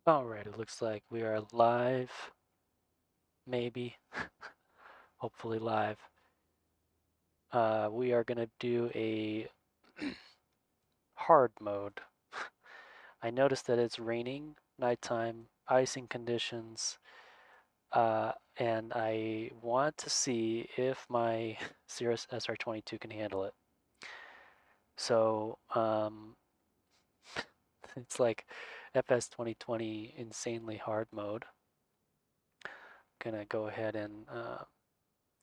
Alright, it looks like we are live, maybe, hopefully live. We are going to do a hard mode. I noticed that it's raining, nighttime, icing conditions, and I want to see if my Cirrus SR-22 can handle it. So it's like FS2020 insanely hard mode. Gonna go ahead and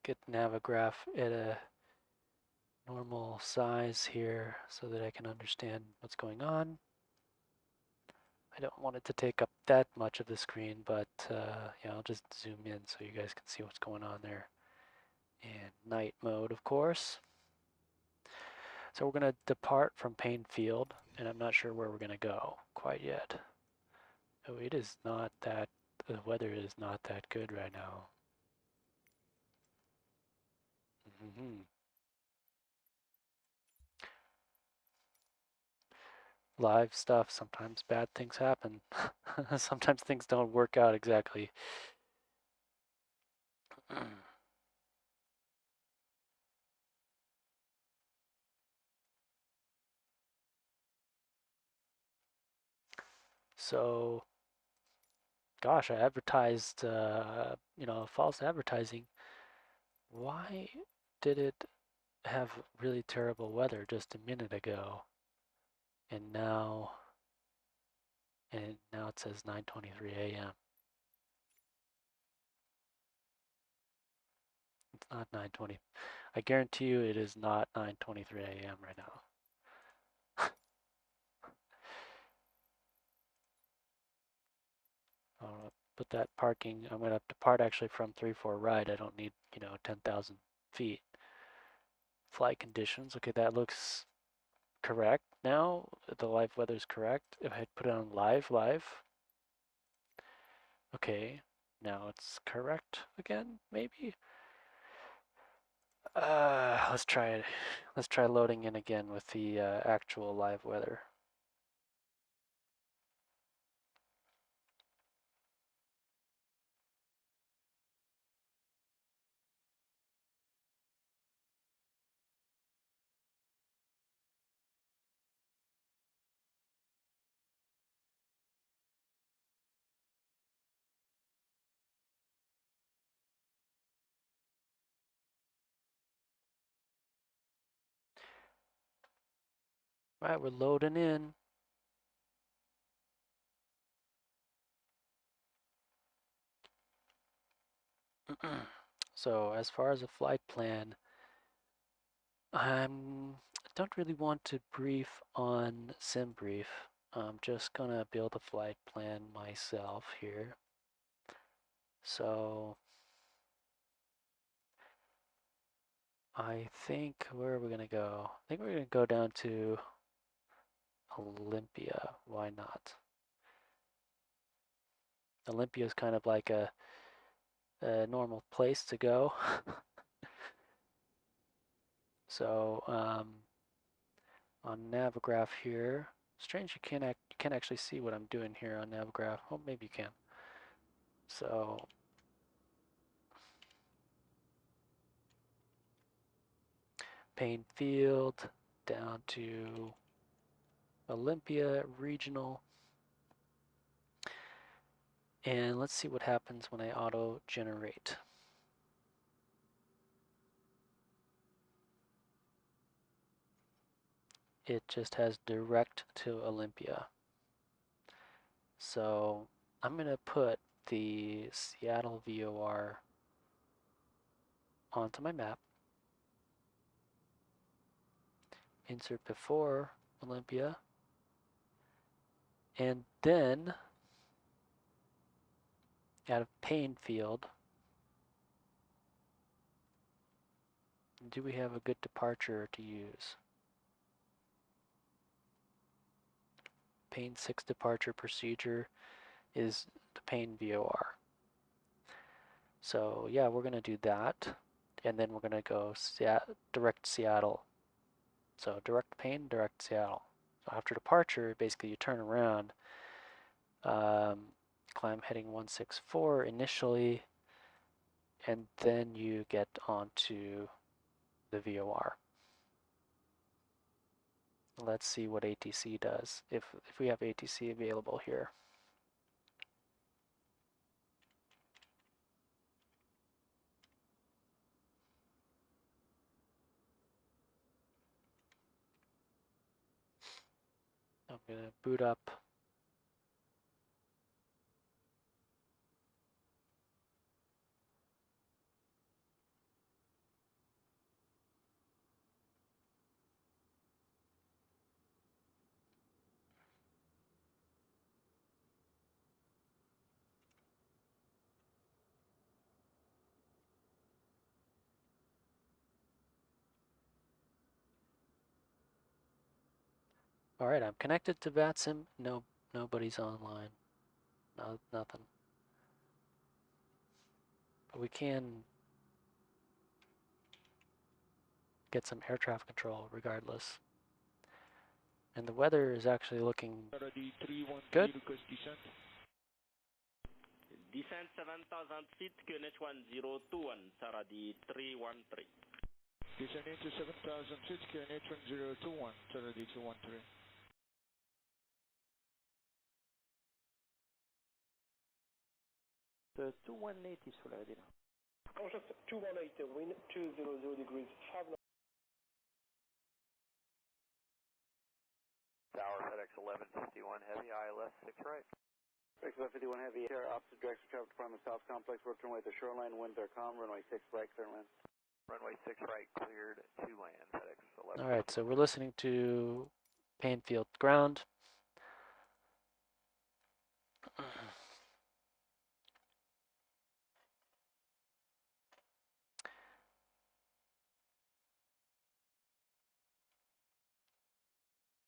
get Navigraph at a normal size here so that I can understand what's going on. I don't want it to take up that much of the screen, but yeah, I'll just zoom in so you guys can see what's going on there. And night mode, of course. So we're going to depart from Paine Field, and I'm not sure where we're going to go quite yet. Oh, it is not that, the weather is not that good right now. Live stuff, sometimes bad things happen. Sometimes things don't work out exactly. So, gosh, I advertised, false advertising. Why did it have really terrible weather just a minute ago? And now it says 9:23 a.m. It's not 9:20. I guarantee you it is not 9:23 a.m. right now. Put that parking, I'm gonna depart actually from 3-4 right. I don't need, 10,000 feet. Flight conditions, okay, that looks correct now. The live weather is correct. If I put it on live, okay, now it's correct again, maybe? Let's try it. Let's try loading in again with the actual live weather. All right, we're loading in. So as far as a flight plan, I don't really want to brief on SimBrief. I'm just gonna build a flight plan myself here. So I think, where are we gonna go? I think we're gonna go down to Olympia. Why not? Olympia is kind of like a normal place to go. So on Navigraph here, strange you can't actually see what I'm doing here on Navigraph. Oh, maybe you can. So Paine Field down to Olympia Regional. And let's see what happens when I auto generate. It just has direct to Olympia. So I'm going to put the Seattle VOR onto my map. Insert before Olympia. And then out of Paine Field, do we have a good departure to use? Paine 6 departure procedure is the Paine VOR. So yeah, we're going to do that. And then we're going to go direct Seattle. So direct Seattle. So after departure, basically you turn around climb heading 164 initially, and then you get onto the VOR. Let's see what ATC does, if we have ATC available here. I'm gonna boot up. All right, I'm connected to VATSIM. Nobody's online. No, nothing. But we can get some air traffic control regardless. And the weather is actually looking good. Descent 7,000 feet, QNH 1021, Saradi 313. Descend into 7,000 feet, QNH 1021, Saradi 213. The 2180 sulla di là. 218, wind 200 degrees, 5 Tower FedEx 1151 heavy, ILS 6 right. FedEx 1151 heavy, air opposite direction, traffic department, South Complex, work runway at the shoreline, winds are calm, runway 6 right, clear land. Runway 6 right, cleared to land, FedEx 11. All right, so we're listening to Painfield ground.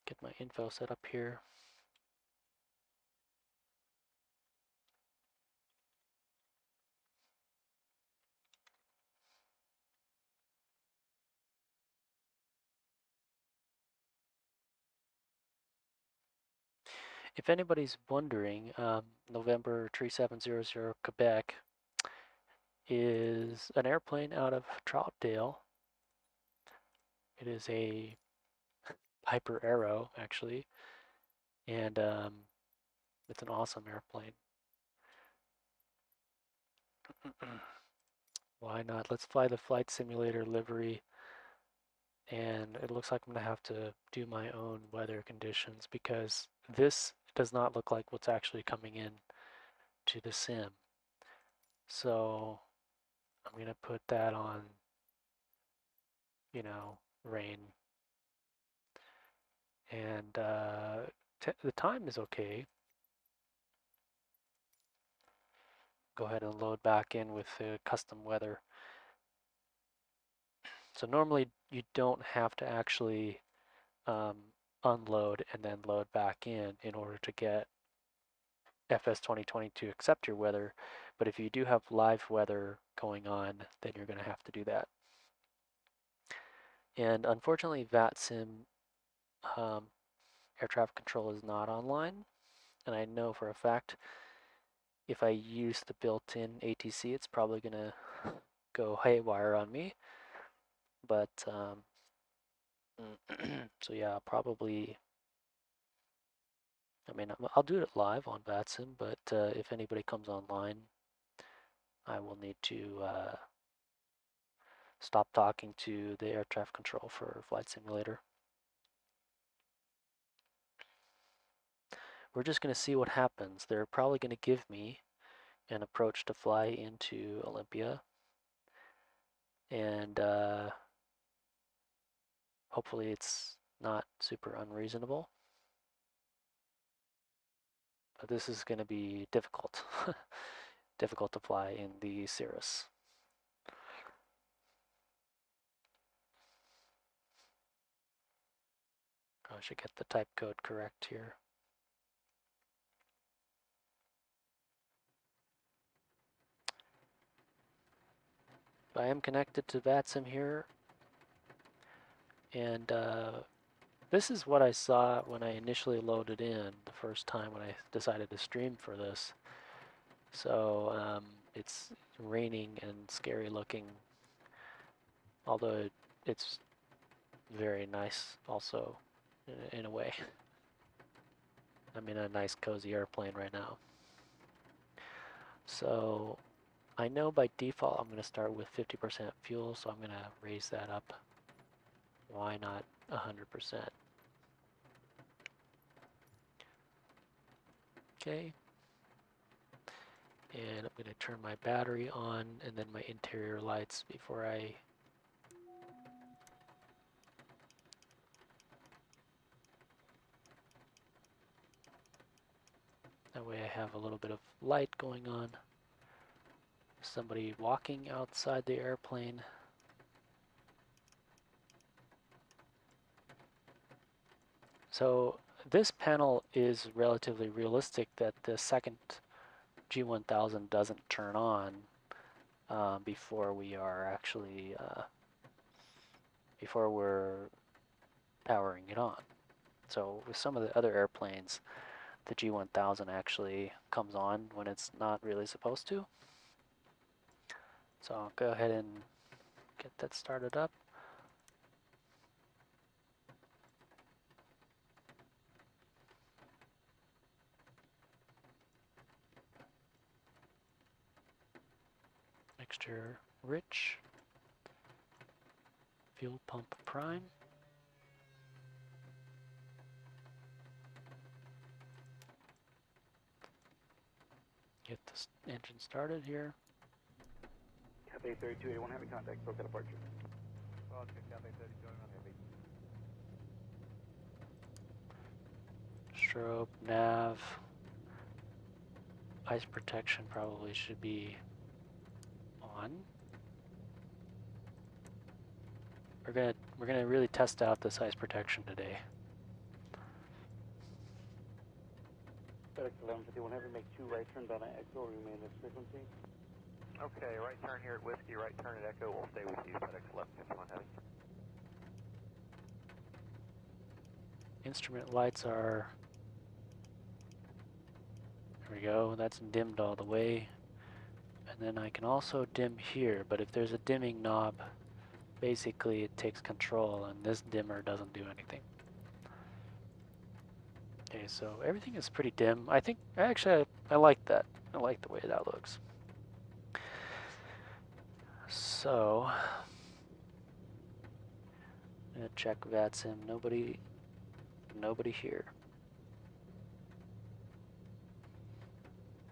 Get my info set up here. If anybody's wondering, November 3700 Quebec is an airplane out of Troutdale. It is a Piper Arrow, actually, and it's an awesome airplane. Why not? Let's fly the flight simulator livery, and it looks like I'm gonna have to do my own weather conditions because this does not look like what's actually coming in to the sim. So I'm gonna put that on, you know, rain. And the time is okay. Go ahead and load back in with the custom weather. So normally you don't have to actually unload and then load back in order to get FS2020 to accept your weather. But if you do have live weather going on, then you're going to have to do that. And unfortunately, VATSIM air traffic control is not online. And I know for a fact, if I use the built-in ATC, it's probably going to go haywire on me. But, so yeah, probably, I mean, I'll do it live on VATSIM, but if anybody comes online, I will need to stop talking to the air traffic control for Flight Simulator. We're just going to see what happens. They're probably going to give me an approach to fly into Olympia. And hopefully it's not super unreasonable. But this is going to be difficult. Difficult to fly in the Cirrus. I should get the type code correct here. I am connected to VATSIM here, and this is what I saw when I initially loaded in the first time when I decided to stream for this. So it's raining and scary looking, although it's very nice also in a way. I'm in a nice cozy airplane right now. So I know by default I'm going to start with 50% fuel, so I'm going to raise that up. Why not 100%? Okay. And I'm going to turn my battery on and then my interior lights before I that way I have a little bit of light going on. Somebody walking outside the airplane. So this panel is relatively realistic that the second G1000 doesn't turn on before we are actually before we're powering it on. So with some of the other airplanes, the G1000 actually comes on when it's not really supposed to. So I'll go ahead and get that started up. Mixture rich. Fuel pump prime. Get this engine started here. Cathay 3281 Heavy contact, broke out departure. Roger, Cathay 3281 Heavy. Strobe, nav, ice protection probably should be on. We're gonna really test out this ice protection today. FedEx 1151 Heavy, make 2 right turns on Echo, remain at frequency. Okay, right turn here at Whiskey, right turn at Echo. We'll stay with you, FedEx 1151 Heavy. Instrument lights are, there we go, that's dimmed all the way. And then I can also dim here, but if there's a dimming knob, basically it takes control and this dimmer doesn't do anything. Okay, so everything is pretty dim. I think, actually, I like that. I like the way that looks. So, I'm gonna check VATSIM. Nobody here.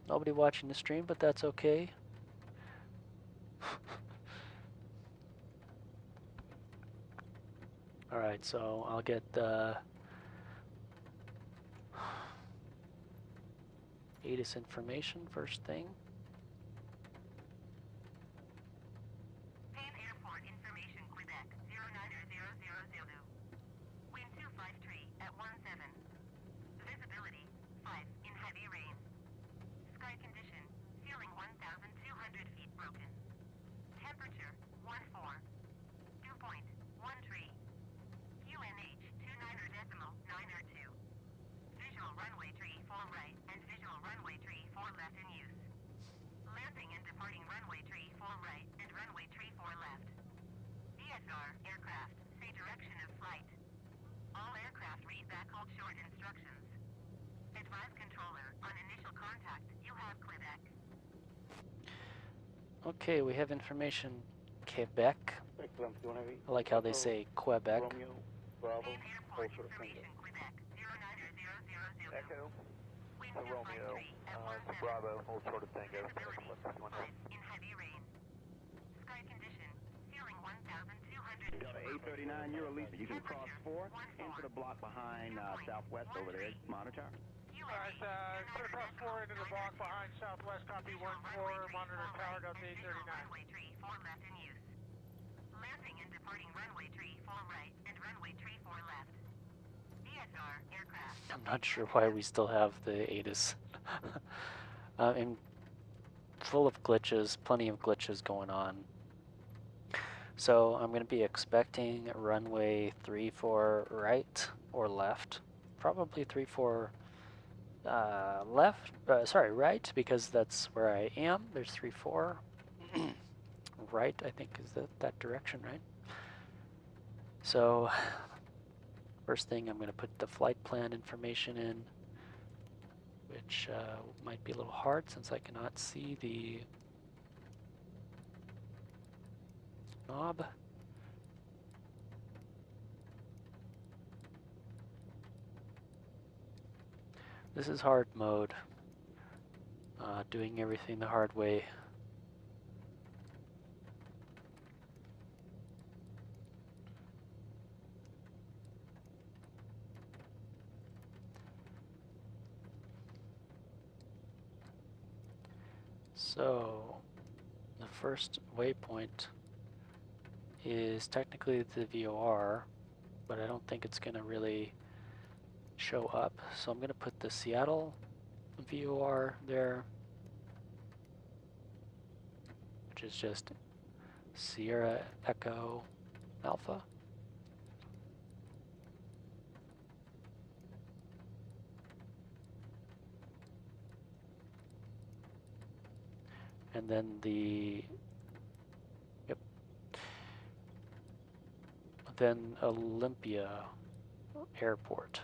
Nobody watching the stream, but that's okay. All right, so I'll get the ATIS information first thing. Airport information, Quebec 09000. Wind 253 at 17. Visibility 5 in heavy rain. Sky condition, ceiling 1,200 feet broken. Temperature 14. Dew point 13. QNH 29.902. Visual runway tree 4 right and visual runway tree 4 left in use. Landing and departing runway tree 4 right and runway tree 4 left. DSR aircraft, say direction of flight. All aircraft read back hold short instructions. Advise controller, on initial contact, you have Quebec. Okay, we have information Quebec. FedEx 1151 Heavy. I like how they say Quebec. Romeo, Bravo, Airport full short information, single. Quebec 09000. Echo, Wind to Romeo, 253 at to 17. Bravo, hold short of Tango, FedEx Visibility 1151 5 Heavy. in heavy rain. Sky condition, ceiling 1,200 feet Delta broken. 839, you're Elisa. You can cross 4 14. into the block behind Southwest over there. Monitor. Alright, clear cross 4 into the block behind Southwest, copy 1-4, monitor tower, Delta 839. Runway tree 4 left in use. Landing and departing runway tree 4 right and runway tree 4 left. DSR aircraft. I'm not sure why we still have the ATIS. And full of glitches, plenty of glitches going on. So I'm going to be expecting runway 34 right or left. Probably 34 left, sorry, right, because that's where I am. There's 3-4. Right, I think, is that direction, right? So first thing, I'm going to put the flight plan information in, which might be a little hard since I cannot see the knob. This is hard mode, doing everything the hard way. So the first waypoint is technically the VOR, but I don't think it's going to really show up. So I'm going to put the Seattle VOR there, which is just Sierra Echo Alpha. And then then Olympia Airport.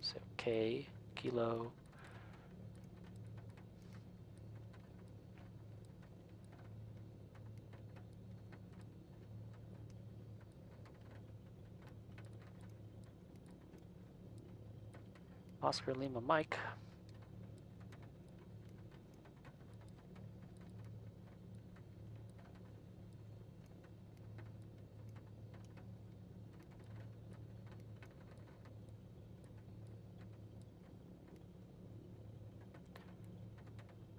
So K, Kilo. Oscar Lima Mike.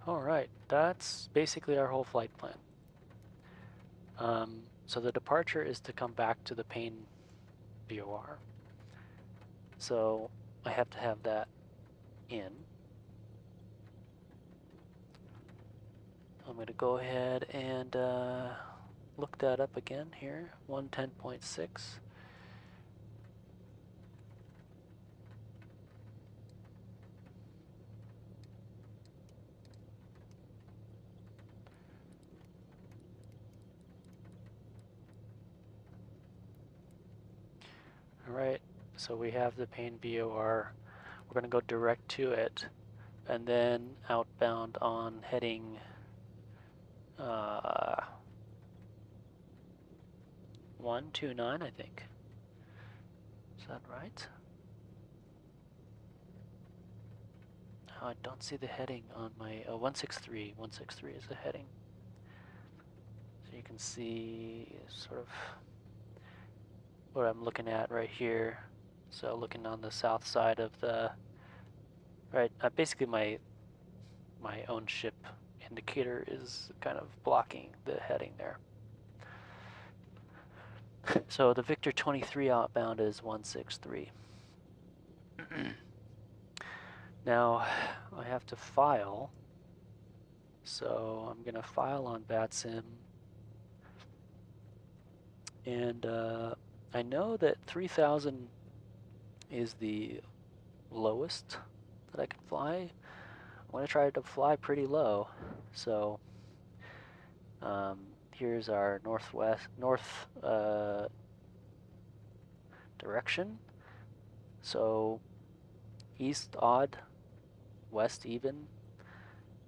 All right, that's basically our whole flight plan. So the departure is to come back to the Payne VOR. So I have to have that in. I'm going to go ahead and look that up again here, 110.6. All right, so we have the Payne VOR. We're going to go direct to it, and then outbound on heading 129, I think. Is that right? Oh, I don't see the heading on my 163. 163 is the heading. So you can see sort of what I'm looking at right here. So looking on the south side of the right, basically my own ship indicator is kind of blocking the heading there. So the Victor 23 outbound is 163. Now I have to file, so I'm gonna file on VATSIM, and I know that 3000 is the lowest that I can fly. I'm gonna try to fly pretty low, so here's our north direction. So east odd, west even.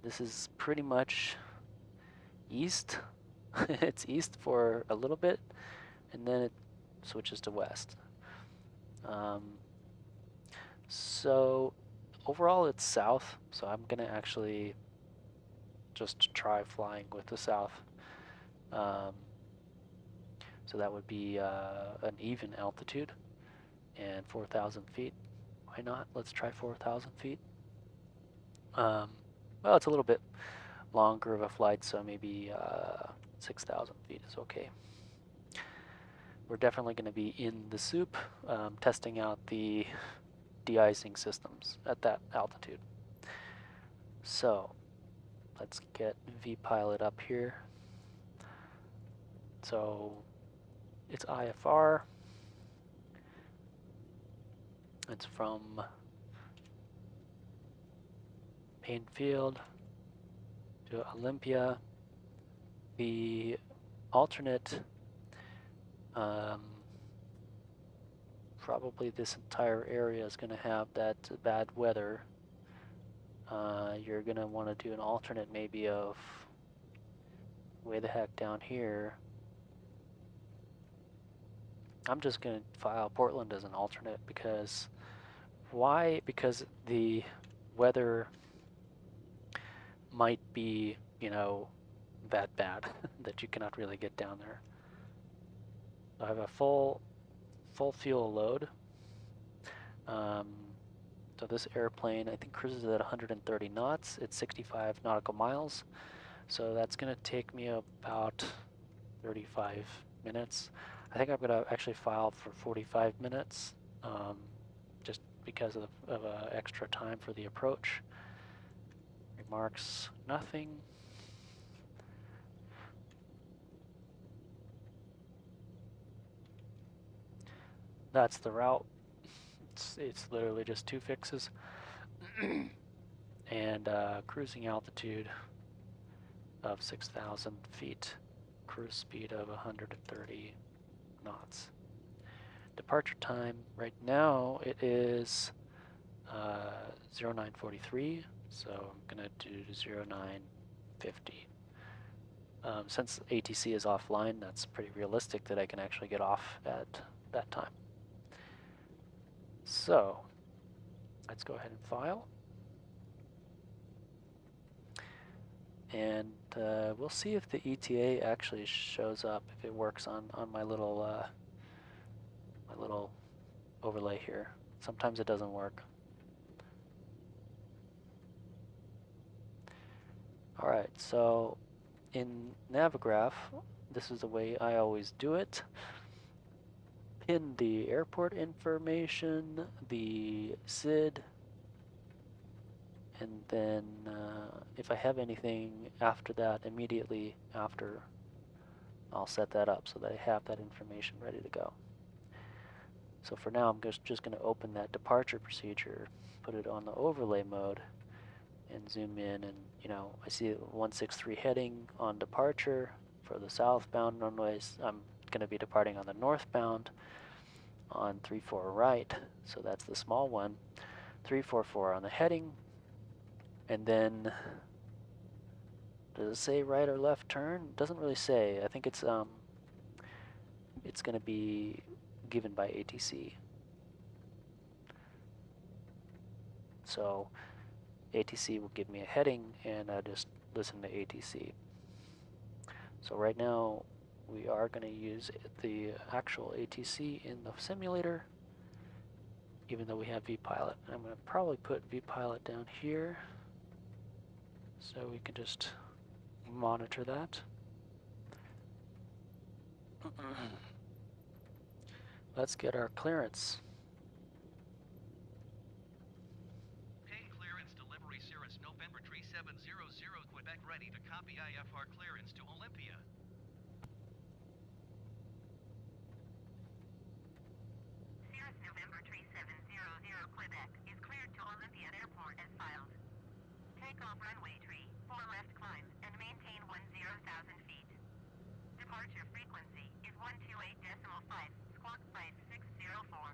This is pretty much east. It's east for a little bit, and then it switches to west. So overall it's south, so I'm gonna actually just try flying with the south. So that would be an even altitude and 4,000 feet. Why not? Let's try 4,000 feet. Well, it's a little bit longer of a flight, so maybe 6,000 feet is okay. We're definitely going to be in the soup, testing out the de-icing systems at that altitude. So let's get VPilot up here. So it's IFR. It's from main field to Olympia. The alternate, probably this entire area is going to have that bad weather. You're going to want to do an alternate maybe of way the heck down here. I'm just going to file Portland as an alternate because why? Because the weather might be, you know, that bad that you cannot really get down there. So I have a full fuel load. So this airplane, I think, cruises at 130 knots. It's 65 nautical miles. So that's going to take me about 35 minutes. I think I'm going to actually file for 45 minutes, just because of extra time for the approach. Remarks, nothing. That's the route. It's literally just 2 fixes. And cruising altitude of 6,000 feet, cruise speed of 130 knots. Departure time right now it is 0943, so I'm gonna do 0950. Since ATC is offline, that's pretty realistic that I can actually get off at that time. So let's go ahead and file. And we'll see if the ETA actually shows up, if it works on my little overlay here. Sometimes it doesn't work. All right, so in Navigraph, this is the way I always do it. Pin the airport information, the SID, and then if I have anything after that, immediately after, I'll set that up so that I have that information ready to go. So for now, I'm just going to open that departure procedure, put it on the overlay mode, and zoom in, and you know, I see 163 heading on departure for the southbound runways. I'm going to be departing on the northbound on 34 right, so that's the small one. 344 on the heading, and then does it say right or left turn? It doesn't really say. I think it's going to be given by ATC. So ATC will give me a heading, and I just listen to ATC. So right now we are going to use the actual ATC in the simulator, even though we have VPilot. I'm going to probably put VPilot down here so we can just monitor that. Let's get our clearance. Paying clearance delivery Cirrus November 3700 Quebec ready to copy IFR clearance to Olympia. Cirrus November 3700 Quebec is cleared to Olympia Airport as filed. Take off runway 4 left climb and maintain 10,000 feet. Departure frequency is 128.5, squawk 5604.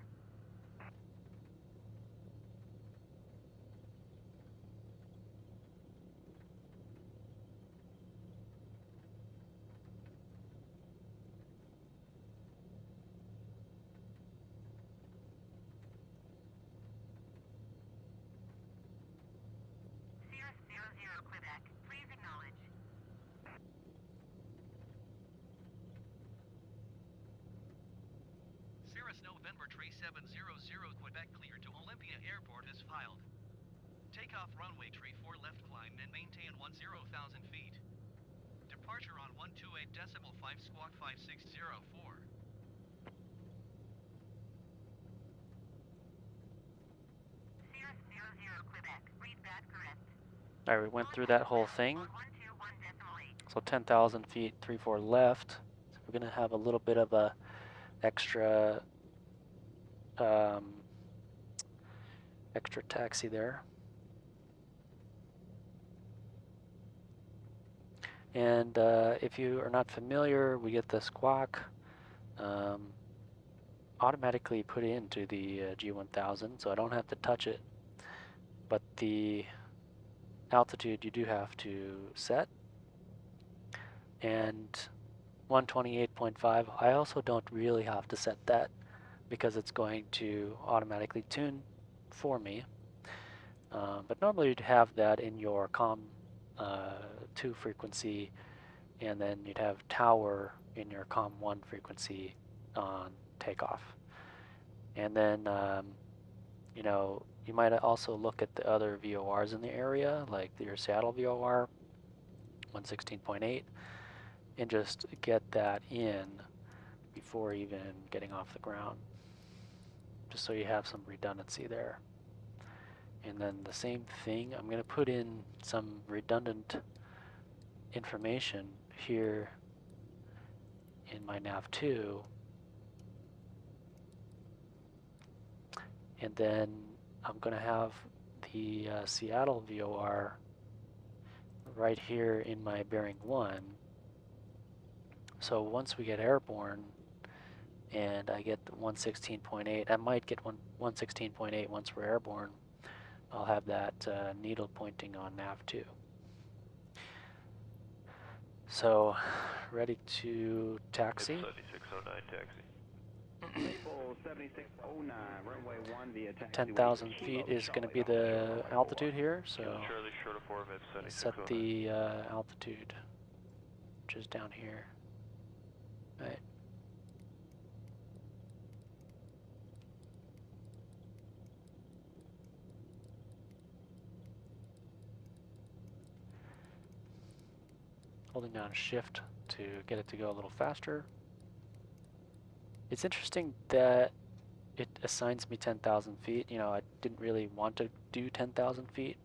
Cirrus 00 Quebec, please acknowledge. Cirrus November 3700 Quebec cleared to Olympia Airport as filed. Take off runway 4 left climb and maintain 10,000 feet. Departure on 128.5 squawk 5604. Cirrus 00 Quebec, read that correct. All right, we went through that whole thing. 121.8. So 10,000 feet, 34 left. So we're going to have a little bit of a extra extra taxi there. And if you are not familiar, we get the squawk automatically put into the G1000, so I don't have to touch it. But the altitude you do have to set. And 128.5, I also don't really have to set that because it's going to automatically tune for me. But normally you'd have that in your COM 2 frequency, and then you'd have tower in your COM 1 frequency on takeoff. And then, you know, you might also look at the other VORs in the area, like your Seattle VOR, 116.8, and just get that in before even getting off the ground, just so you have some redundancy there. And then the same thing, I'm going to put in some redundant information here in my nav2, and then I'm going to have the Seattle VOR right here in my bearing 1. So once we get airborne and I get 116.8, I might get 116.8 once we're airborne, I'll have that needle pointing on nav2. So, ready to taxi? 7609 taxi. Maple 7609, runway 1 via taxi. 10,000 feet is going to be the altitude here, so Charlie, short of 4, mid set 7609. the altitude, which is down here. Right. Holding down shift to get it to go a little faster. It's interesting that it assigns me 10,000 feet. You know, I didn't really want to do 10,000 feet.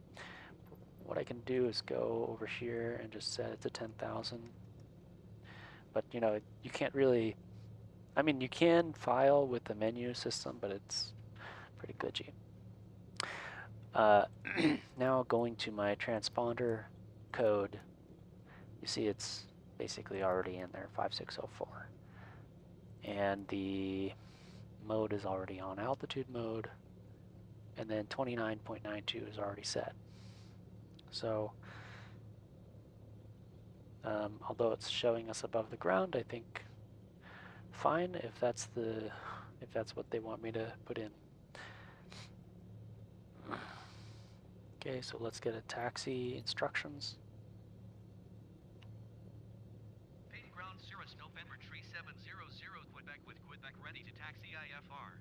What I can do is go over here and just set it to 10,000. But, you know, you can't really, I mean, you can file with the menu system, but it's pretty glitchy. Now going to my transponder code, you see it's basically already in there, 5604. And the mode is already on altitude mode, and then 29.92 is already set. So although it's showing us above the ground, I think fine if that's what they want me to put in. Okay, so let's get a taxi instructions. Fading ground Cirrus November 3700 Quebec ready to taxi IFR.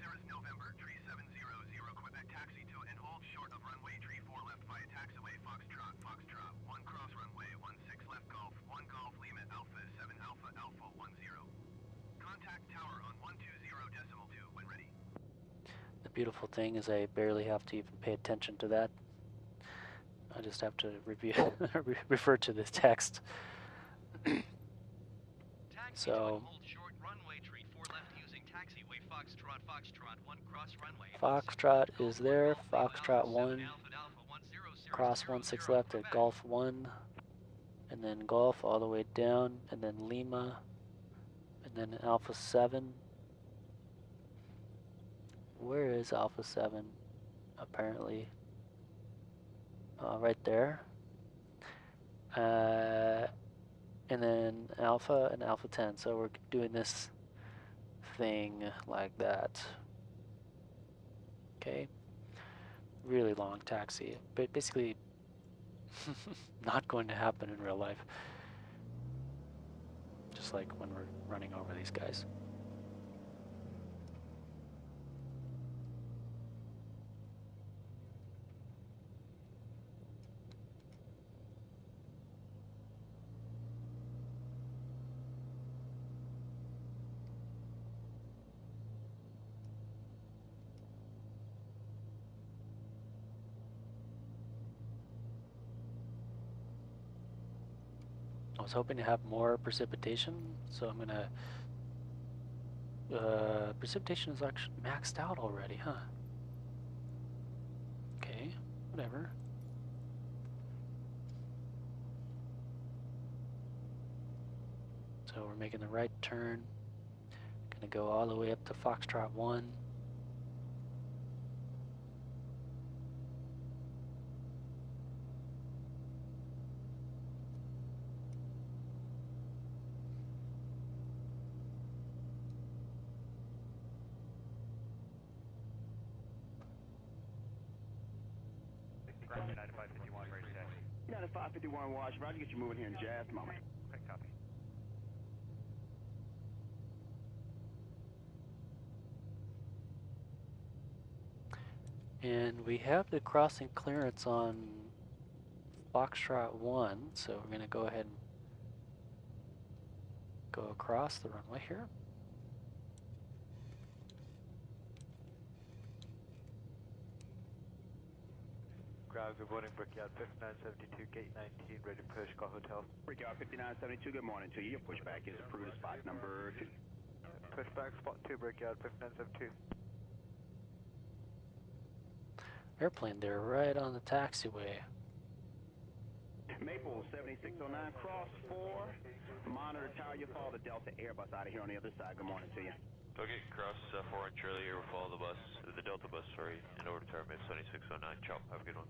Cirrus November 3700 Quebec taxi to and hold short of runway 34 left via taxiway Foxtrot 1 cross runway 16 left Golf 1 Golf Lima Alpha 7 Alpha Alpha 10. Contact tower on 120.2 when ready. The beautiful thing is I barely have to even pay attention to that. I just have to refer to the text. So Foxtrot is there, Foxtrot 1, cross 16 left at Golf 1, and then Golf all the way down, and then Lima, and then Alpha 7. Where is Alpha 7? Apparently, right there. And then Alpha and Alpha 10. So we're doing this thing like that. Okay. Really long taxi, but basically not going to happen in real life. Just like when we're running over these guys. I was hoping to have more precipitation, so I'm gonna precipitation is actually maxed out already, huh? Okay, whatever. So we're making the right turn. Gonna go all the way up to Foxtrot 1. Copy 9551, ready to taxi. 9551 Wash, Roger, get you moving here in just a moment. Okay, copy. And we have the crossing clearance on Foxtrot 1, so we're going to go ahead and go across the runway here. Ground, good morning, Brickyard 5972, gate 19, ready to push, call hotel. Brickyard 5972, good morning to you. Your pushback is approved to spot number 2. Pushback, spot 2, Brickyard 5972. Airplane there right on the taxiway. Maple 7609, cross 4. Monitor tower, you follow the Delta Airbus out of here on the other side. Good morning to you. Okay, cross 4 inch earlier, we'll follow the bus, the Delta bus, sorry, and over to target 7609. Ciao, have a good one.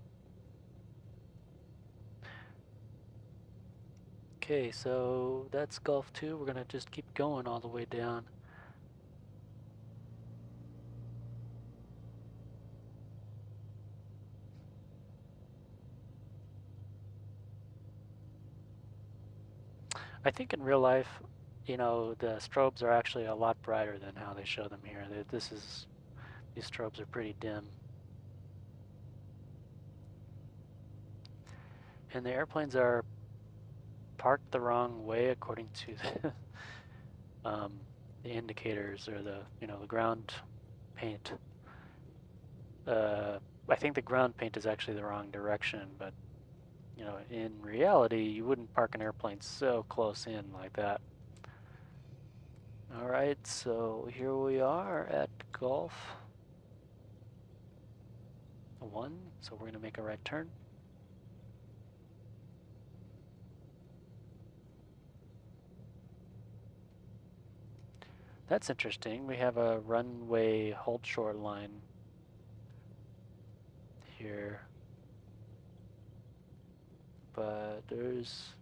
Okay, so that's Gulf 2. We're going to just keep going all the way down. I think in real life, you know, the strobes are actually a lot brighter than how they show them here. These strobes are pretty dim. And the airplanes are parked the wrong way according to the indicators or the ground paint. I think the ground paint is actually the wrong direction, but in reality, you wouldn't park an airplane so close in like that. All right, so here we are at Gulf 1, so we're going to make a right turn. That's interesting. We have a runway hold short line here, but there's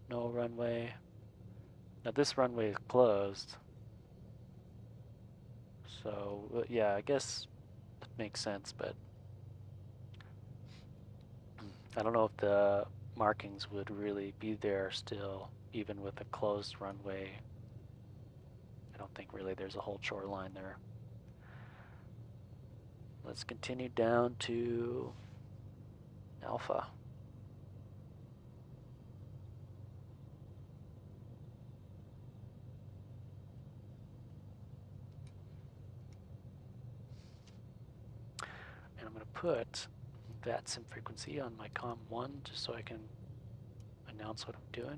no runway. Now this runway is closed, so yeah, I guess that makes sense, but I don't know if the markings would really be there still, even with a closed runway. I don't think really there's a hold short line there. Let's continue down to Alpha. And I'm going to put VATSIM frequency on my COM 1 just so I can announce what I'm doing.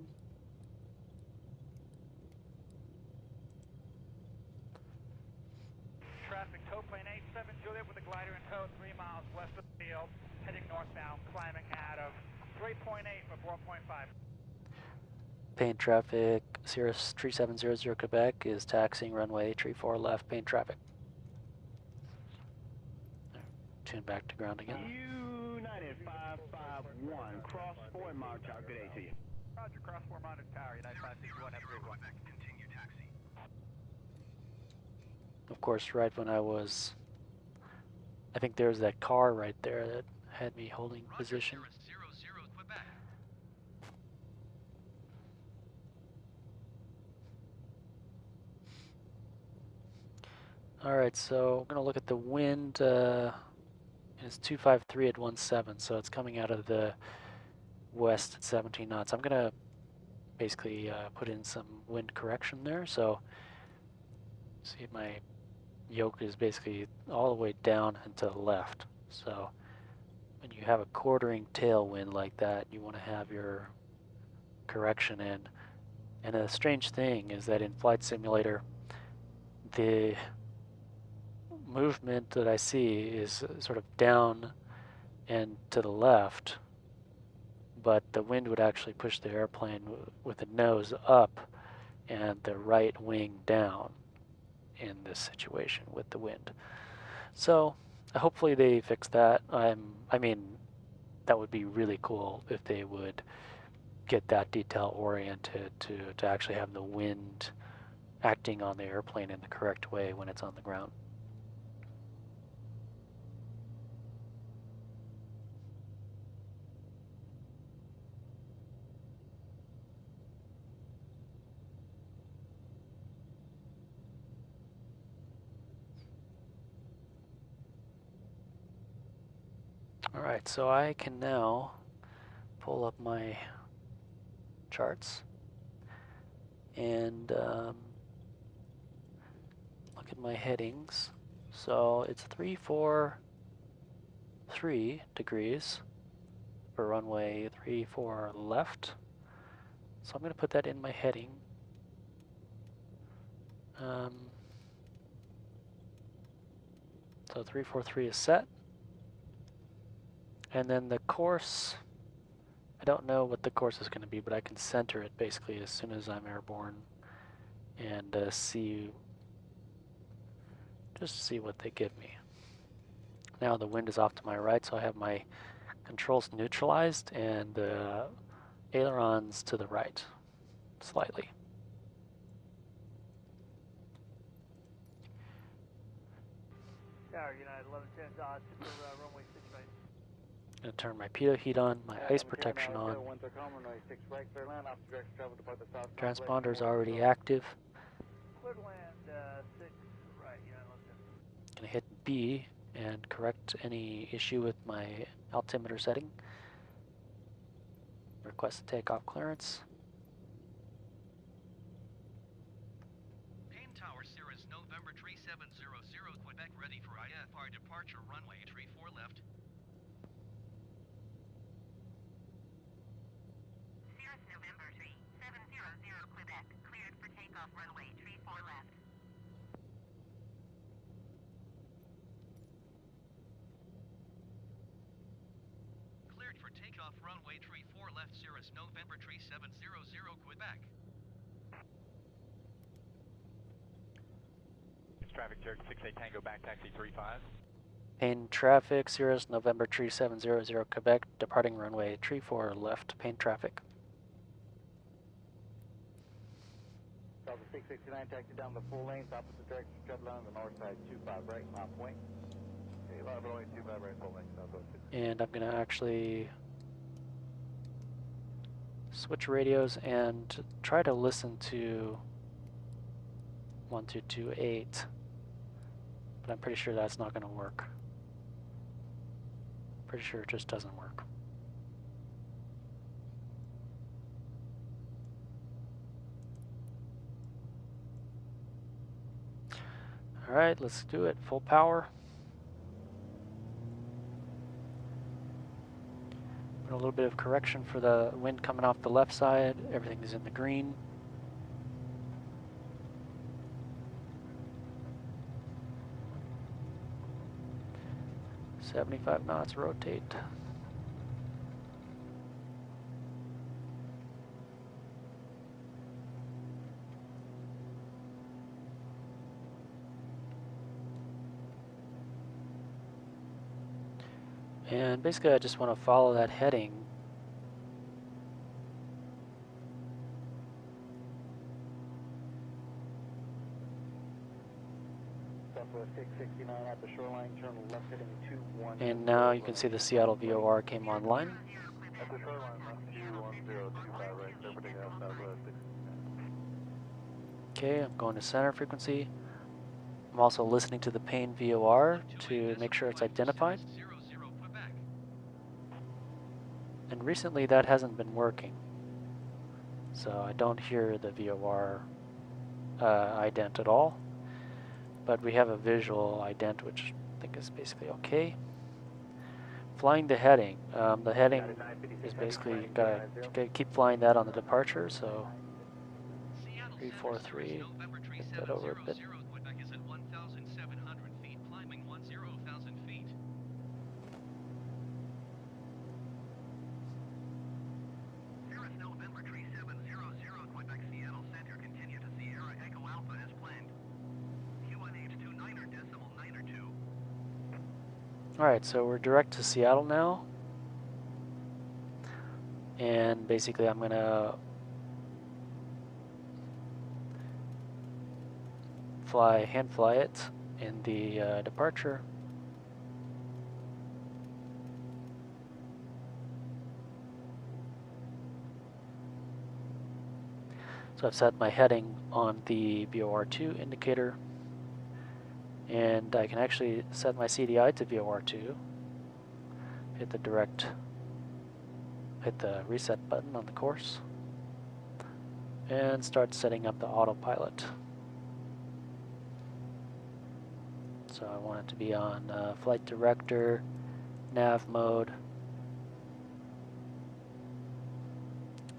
Traffic, tow plane 87 Juliet with a glider in tow 3 miles west of the field, heading northbound, climbing out of 3.8 for 4.5. Paint traffic, Cirrus 3700 Quebec is taxiing runway 34 left, paint traffic. Tune back to ground again. United 551, cross 4 and monitor tower, good day to you. Roger, cross 4 monitor tower, United 561, have a great one. Continue taxi. Of course, right when I think there was that car right there that had me holding position. Cirrus 00 Quebec. All right, so I'm gonna look at the wind. It's 253 at 17, so it's coming out of the west at 17 knots. I'm gonna basically put in some wind correction there. So see, my yoke is basically all the way down and to the left. So when you have a quartering tailwind like that, you want to have your correction in. And a strange thing is that in Flight Simulator, the movement that I see is sort of down and to the left, but the wind would actually push the airplane with the nose up and the right wing down in this situation with the wind. So hopefully they fix that. I mean, that would be really cool if they would get that detail oriented to actually have the wind acting on the airplane in the correct way when it's on the ground. All right, so I can now pull up my charts and look at my headings. So it's 343 degrees for runway 34 left. So I'm going to put that in my heading. So 343 is set. And then the course, I don't know what the course is going to be, but I can center it basically as soon as I'm airborne and just see what they give me. Now the wind is off to my right, so I have my controls neutralized and the ailerons to the right, slightly. Tower United 1110 dodge for runway 6 right. I'm going to turn my pitot heat on, my ice protection on. Transponder is already active. Clear to land 6 right, United 1110. Going to hit B and correct any issue with my altimeter setting. Request takeoff clearance. Pain Tower, Cirrus, November 3700, Quebec, ready for IFR departure, runway 34 left. Cirrus, November 3700, Quebec, cleared for takeoff, runway 34 left. Cleared for takeoff, runway 34 left, Cirrus, November 3700, Quebec. Traffic Jerk 68 Tango back taxi 35. Pain traffic, Cirrus, November 3700, Quebec, departing runway 34 left, pain traffic. Delta 669, taxi down the full lanes, opposite direction, shut down the north side, 25 right, mile point. Okay, level only 25 right, full length, southwest 6. And I'm going to actually switch radios and try to listen to 1228, but I'm pretty sure that's not going to work. Pretty sure it just doesn't work. All right, let's do it. Full power. A little bit of correction for the wind coming off the left side. Everything is in the green. .75 knots, rotate. And basically I just want to follow that heading. Southwest 669 at the shoreline, turn left heading 21. And now you can see the Seattle VOR came online. At the shoreline, left 21025 right, interpreting out southwest 669. Okay, I'm going to center frequency. I'm also listening to the Pain VOR to make sure it's identified. And recently that hasn't been working. So I don't hear the VOR ident at all. But we have a visual ident, which I think is basically okay. Flying the heading. The heading is basically, you gotta keep flying that on the departure, so 343, get that over a bit. Alright, so we're direct to Seattle now. And basically I'm going to hand fly it in the departure. So I've set my heading on the VOR2 indicator, and I can actually set my CDI to VOR2, hit the reset button on the course, and start setting up the autopilot. So I want it to be on flight director, nav mode,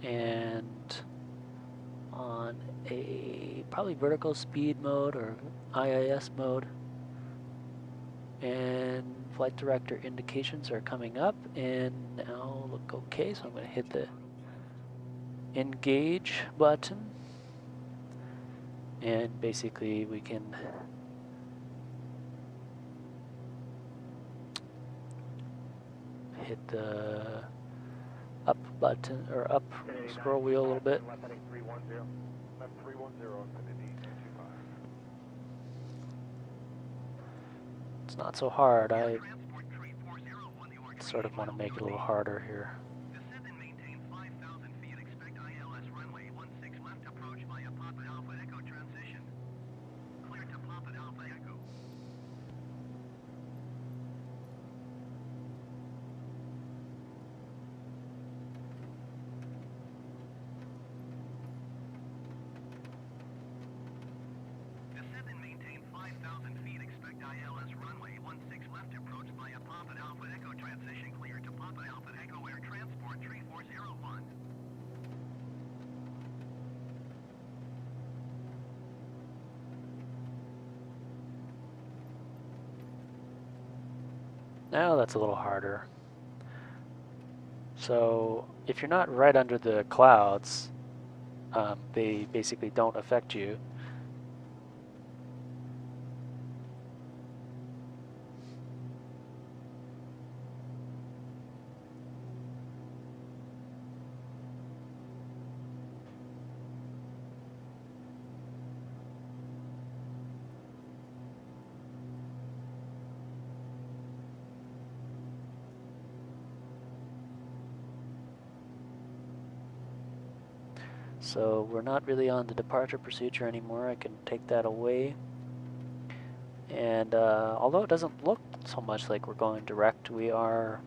and on a probably vertical speed mode or IIS mode. And flight director indications are coming up and now look okay, so I'm going to hit the engage button, and basically we can hit the up button or up scroll wheel a little bit. It's not so hard. I sort of want to make it a little harder here. Now that's a little harder. So if you're not right under the clouds, they basically don't affect you. So we're not really on the departure procedure anymore. I can take that away. And although it doesn't look so much like we're going direct, we are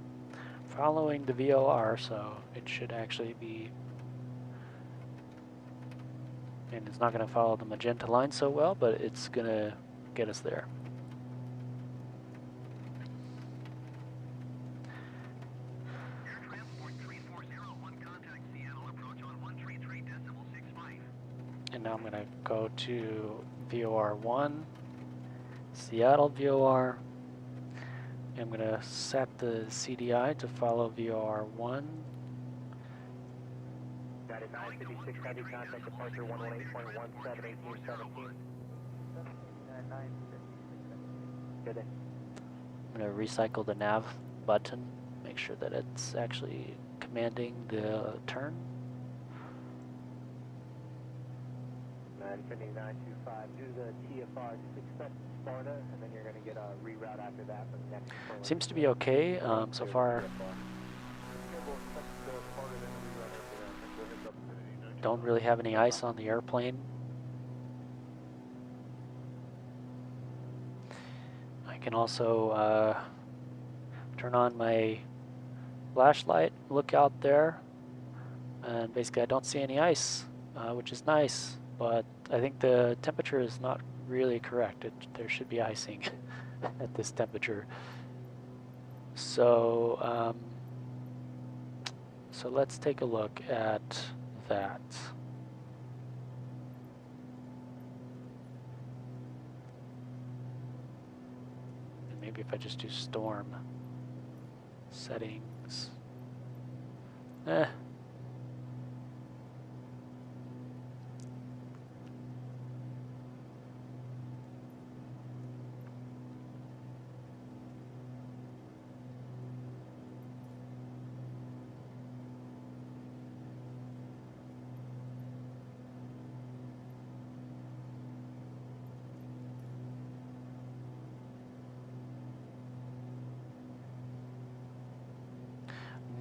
following the VOR, so it should actually be, and it's not going to follow the magenta line so well, but it's going to get us there. And now I'm going to go to VOR 1, Seattle VOR. I'm going to set the CDI to follow VOR 1. 56 heavy contact departure 118.17, 1817. Good day. I'm going to recycle the nav button, make sure that it's actually commanding the turn. 95925, do the TFR, just expect Sparta, and then you're going to get a reroute after that for the next point. Seems to be okay so far. Don't really have any ice on the airplane. I can also turn on my flashlight, look out there, and basically I don't see any ice, which is nice, but I think the temperature is not really correct. There should be icing at this temperature. So, so let's take a look at that. And maybe if I just do storm settings.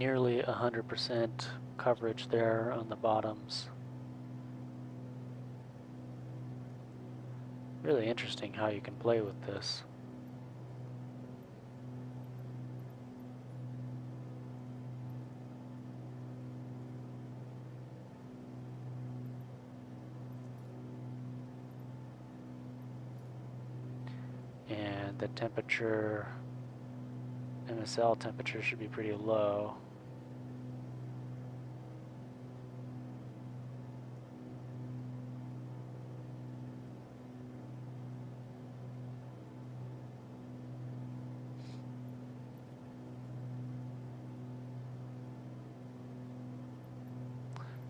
nearly 100% coverage there on the bottoms. Really interesting how you can play with this. And the temperature, MSL temperature should be pretty low.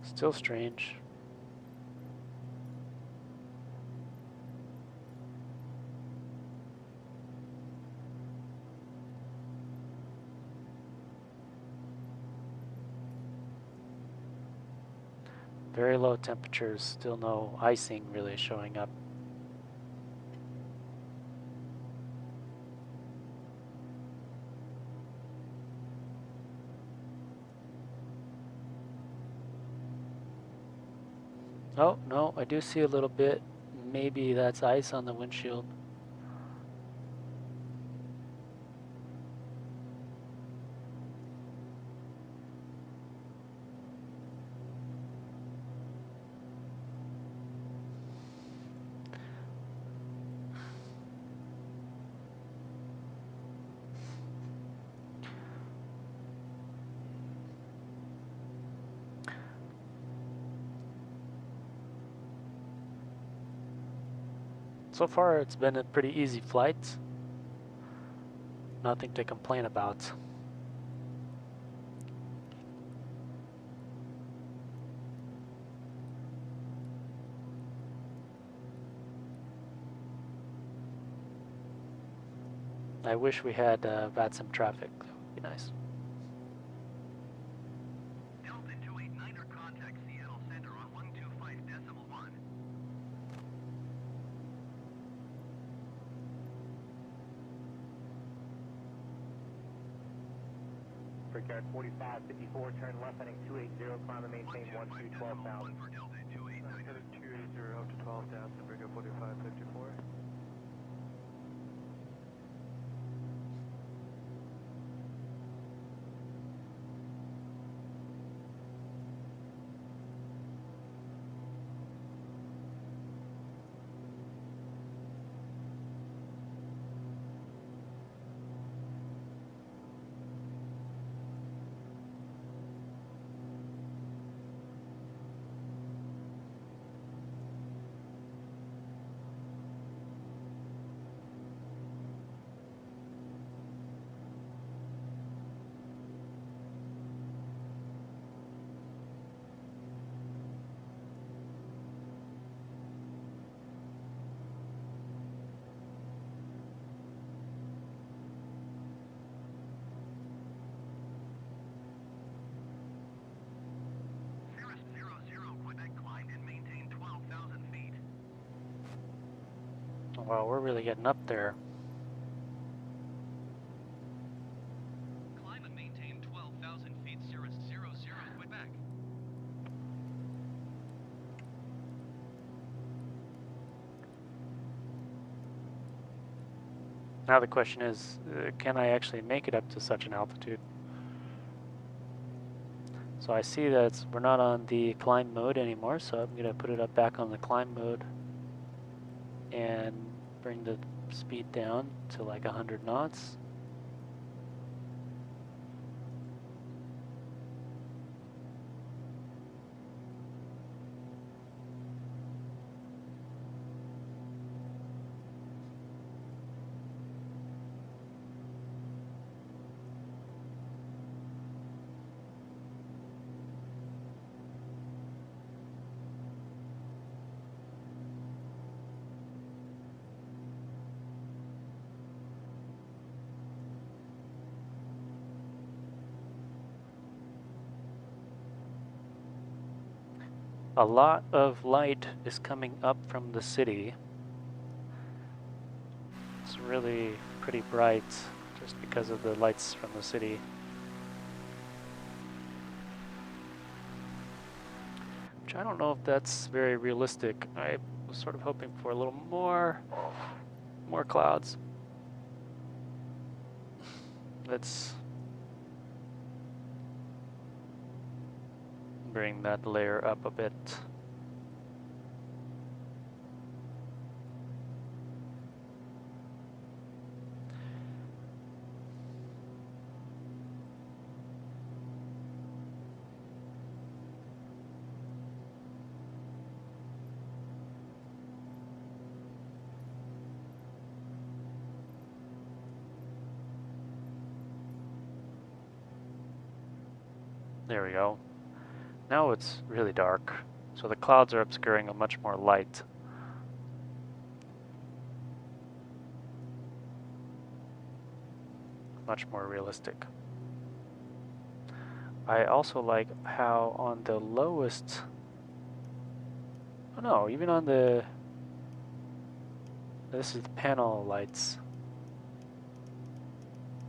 Still strange. Very low temperatures, still no icing really showing up. Oh, no, I do see a little bit. Maybe that's ice on the windshield. So far, it's been a pretty easy flight. Nothing to complain about. I wish we had VATSIM traffic. That would be nice. Delta 289er, contact Seattle Center on 125.1. Brickyard 4554, turn left heading 280, climb and maintain 12,000. For Delta 289er. Headed 280 up to 12,000, Brickyard 4554. Cirrus 00, Quebec, climbed and maintained 12,000 feet. Wow, we're really getting up there. Climb and maintain 12,000 feet, Cirrus 00, Quebec. Now the question is, can I actually make it up to such an altitude? So I see that we're not on the climb mode anymore, so I'm going to put it up back on the climb mode and bring the speed down to like 100 knots. A lot of light is coming up from the city. It's really pretty bright just because of the lights from the city. which I don't know if that's very realistic. I was sort of hoping for a little more clouds. Let's bring that layer up a bit. There we go. Now it's really dark, so the clouds are obscuring a much more light. Much more realistic. I also like how on the lowest, oh no, even on the, this is the panel lights,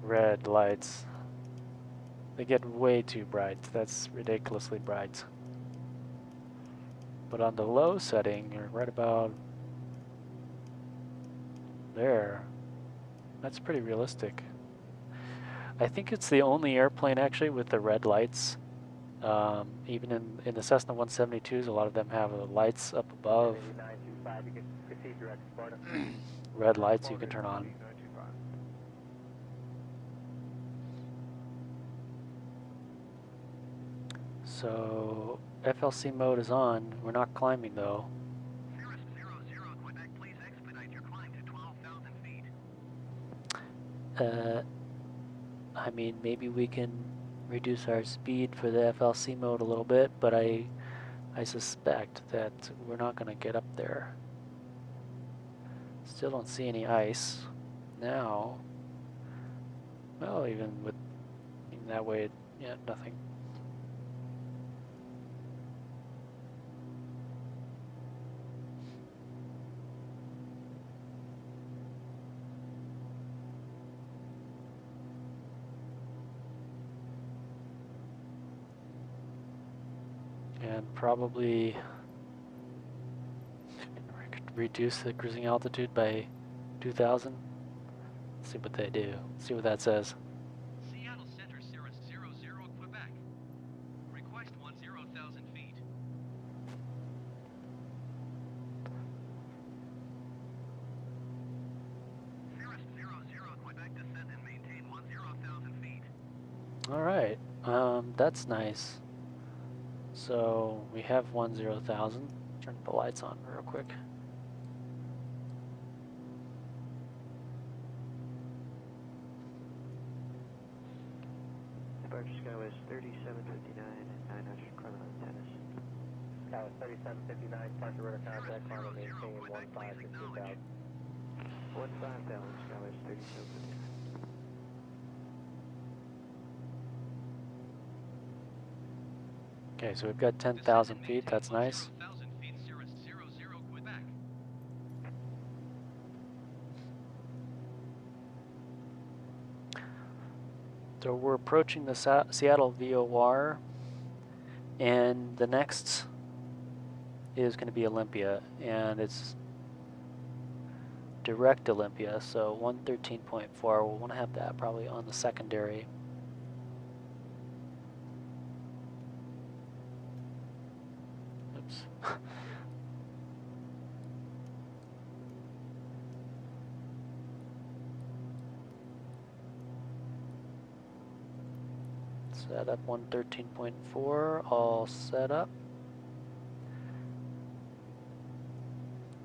red lights. They get way too bright. That's ridiculously bright. But on the low setting, you're right about there. That's pretty realistic. I think it's the only airplane actually with the red lights. Even in the Cessna 172s, a lot of them have the lights up above. Red lights you can turn on. So FLC mode is on. We're not climbing though. Cirrus 00, Quebec, please expedite your climb to 12,000 feet. I mean, maybe we can reduce our speed for the FLC mode a little bit, but I suspect that we're not going to get up there. Still don't see any ice. Now, well, even that way, yeah, nothing. And probably reduce the cruising altitude by 2,000. See what they do. See what that says. Seattle Center, Cirrus 00, Quebec. Request 10,000 feet. Cirrus 00, Quebec, descend and maintain 10,000 feet. All right, that's nice. So we have 10,000. Turn the lights on real quick. Departure Skywest 3759 at 900 climb on tennis. Skywest 3759, departure radar contact, climb and maintain 15 to 2,000. 15,000 Skywest 3759. Okay, so we've got 10,000 feet. That's nice. 10,000 feet, Cirrus 00, Quebec. So we're approaching the Seattle VOR, and the next is going to be Olympia, and it's direct Olympia, so 113.4. We'll want to have that probably on the secondary. Oops. Set up 113.4, all set up.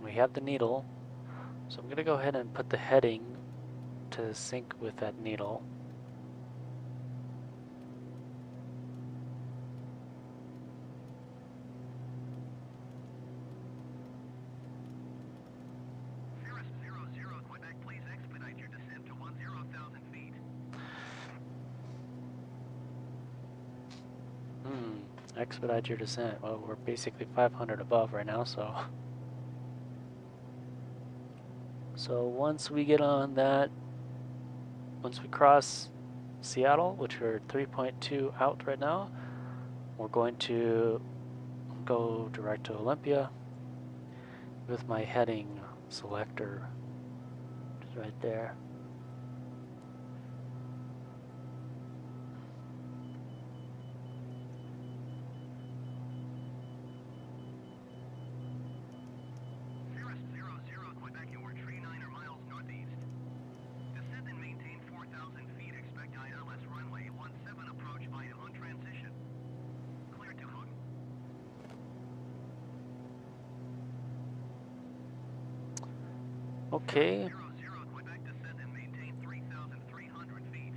We have the needle, so I'm going to go ahead and put the heading to sync with that needle. Cirrus 00, Quebec, please expedite your descent to 10,000 feet. Expedite your descent. Well, we're basically 500 above right now, so. So once we get on that, once we cross Seattle, which we're 3.2 out right now, we're going to go direct to Olympia with my heading selector, which is right there. Cirrus 00, Quebec, you are 39 miles northeast. Descend and maintain 4,000 feet. Expect ILS runway 17 approach via on transition. Clear to hook. Okay. 00, Quebec, descend and maintain 3,300 feet.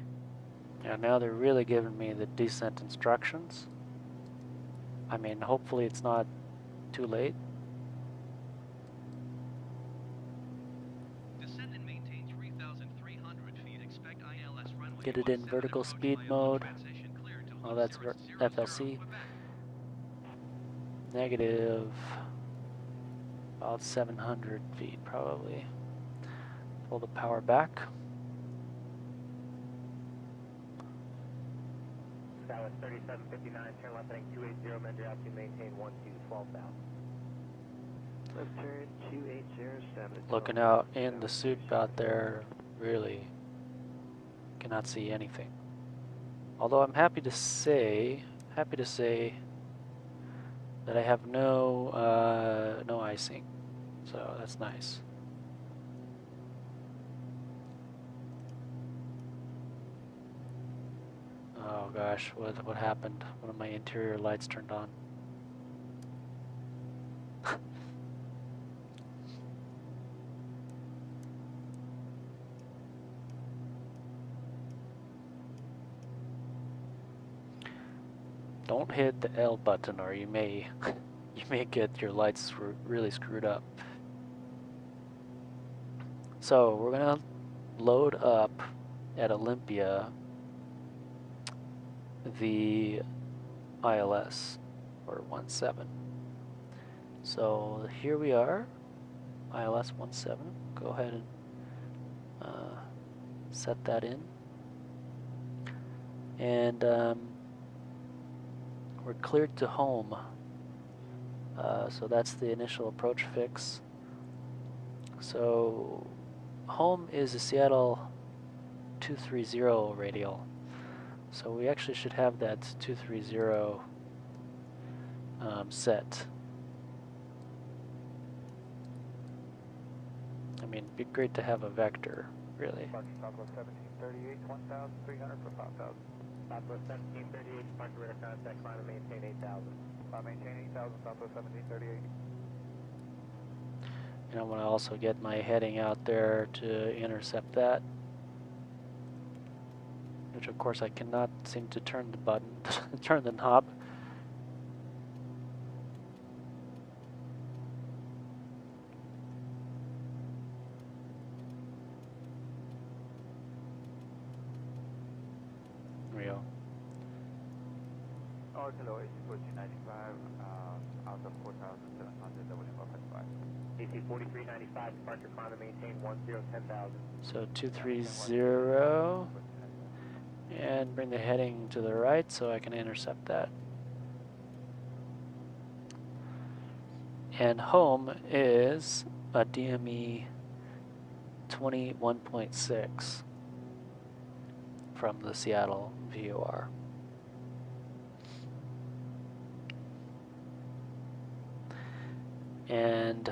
Yeah, now they're really giving me the descent instructions. I mean, hopefully it's not too late. Descend and maintain 3,300 feet. Expect ILS runway Get it in 17 vertical approach speed via mode. transition. Clear to Oh, hook. that's Cirrus 00, FLC. Quebec. Negative about 700 feet probably. Pull the power back. Southwest 3759, turn left heading 280, Mender altitude maintain 12,000. Left turn 2807. Looking out in the soup out there, really cannot see anything. Although I'm happy to say that I have no icing, so that's nice. Oh gosh, what happened? One of my interior lights turned on. Don't hit the L button or you may get your lights really screwed up. So we're gonna load up at Olympia the ILS or 17. So here we are, ILS 17. Go ahead and set that in, and we're cleared to home. So that's the initial approach fix. So home is a Seattle 230 radial. So we actually should have that 230 set. I mean, it'd be great to have a vector, really. Southwest 1738, 1,300 for 5,000. Southwest 1738, departure radar contact, climb and maintain 8,000. Climb maintain 8,000, Southwest 1738. And I want to also get my heading out there to intercept that. Which of course I cannot seem to turn the button, turn the knob. There we go. North hello, AC 1495, out of 4,700, W455. AC 4395, departure climb and maintain 10,000. So 230, and bring the heading to the right so I can intercept that. And home is a DME 21.6 from the Seattle VOR. And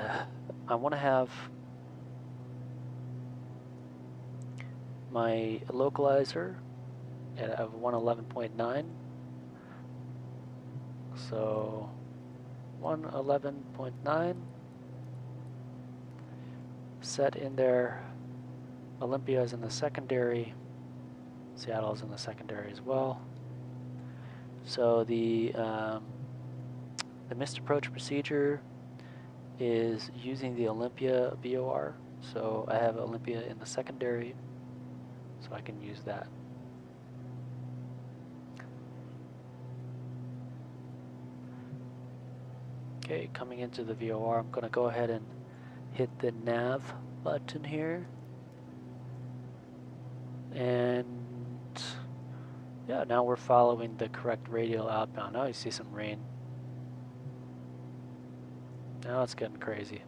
I want to have my localizer of 111.9. So 111.9 set in there. Olympia is in the secondary. Seattle is in the secondary as well. So the missed approach procedure is using the Olympia VOR. So I have Olympia in the secondary, so I can use that. Okay, coming into the VOR, I'm going to go ahead and hit the nav button here. And yeah, now we're following the correct radial outbound. Now you see some rain. Now it's getting crazy.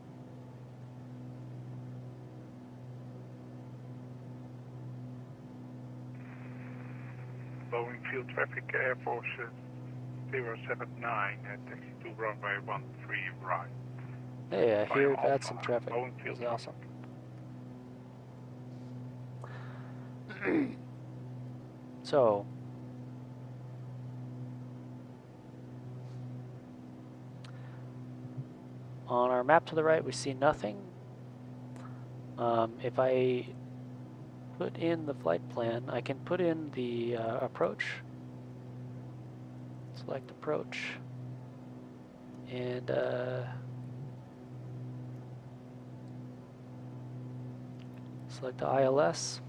Boeing Field Traffic Air Force 079 at taxi to runway 13 right. Hey, I hear Final VATSIM traffic. Boeing Field That's awesome. So, on our map to the right, we see nothing. If I put in the flight plan, I can put in the approach. Select approach. And select the ILS.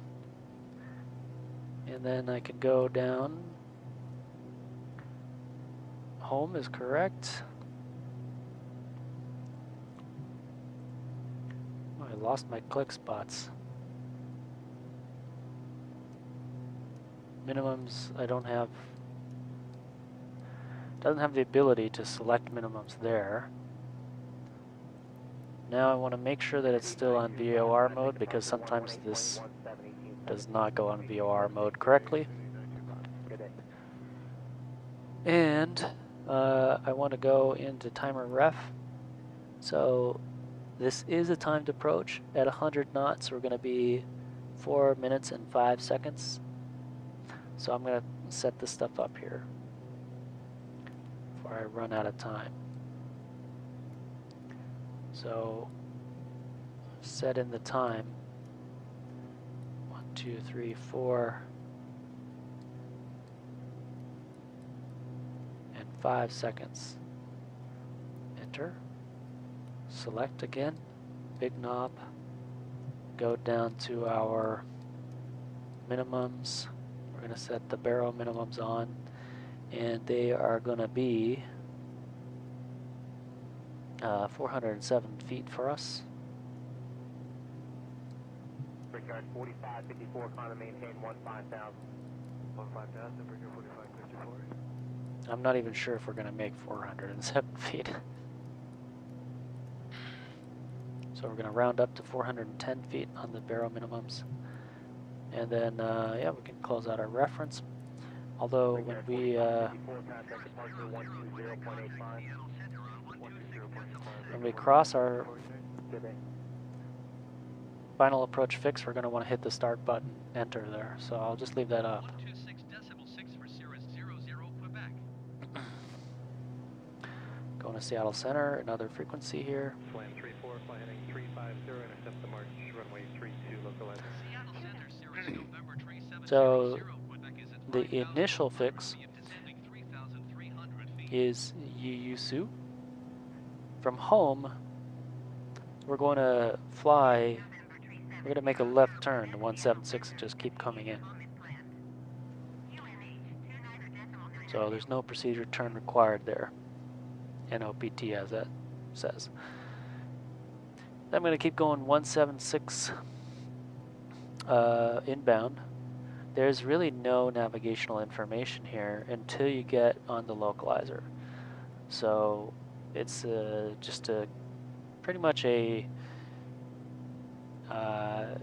And then I can go down. Home is correct. Oh, I lost my click spots. Minimums, I don't have. Doesn't have the ability to select minimums there. Now I want to make sure that it's still on VOR mode because sometimes this does not go on VOR mode correctly. And I want to go into timer ref. So this is a timed approach at 100 knots. We're going to be 4 minutes and 5 seconds. So I'm going to set this stuff up here before I run out of time. So set in the time. 1, 2, 3, 4. And 5 seconds. Enter. Select again. Big knob. Go down to our minimums. We're going to set the barrel minimums on. And they are going to be 407 feet for us. Brickyard 4554, climb and maintain 15,000. 15,000, Brickyard 4554. I'm not even sure if we're going to make 407 feet. So we're going to round up to 410 feet on the barrel minimums. And then, yeah, we can close out our reference. Although when we cross our final approach fix, we're going to want to hit the start button, enter there. So I'll just leave that up. 126.6 for Cirrus 00 Quebec. Going to Seattle Center, another frequency here. Slam 34, fly heading 350, and accept the march runway 32, localize. Seattle Center, Cirrus November 3700 So Quebec is at the initial fix descending 3,300 feet. is Yusu. From home, we're going to fly, we're going to make a left turn to 176 and just keep coming in. So there's no procedure turn required there. NOPT as that says. Then I'm going to keep going 176 inbound. There's really no navigational information here until you get on the localizer. So it's just a pretty much a I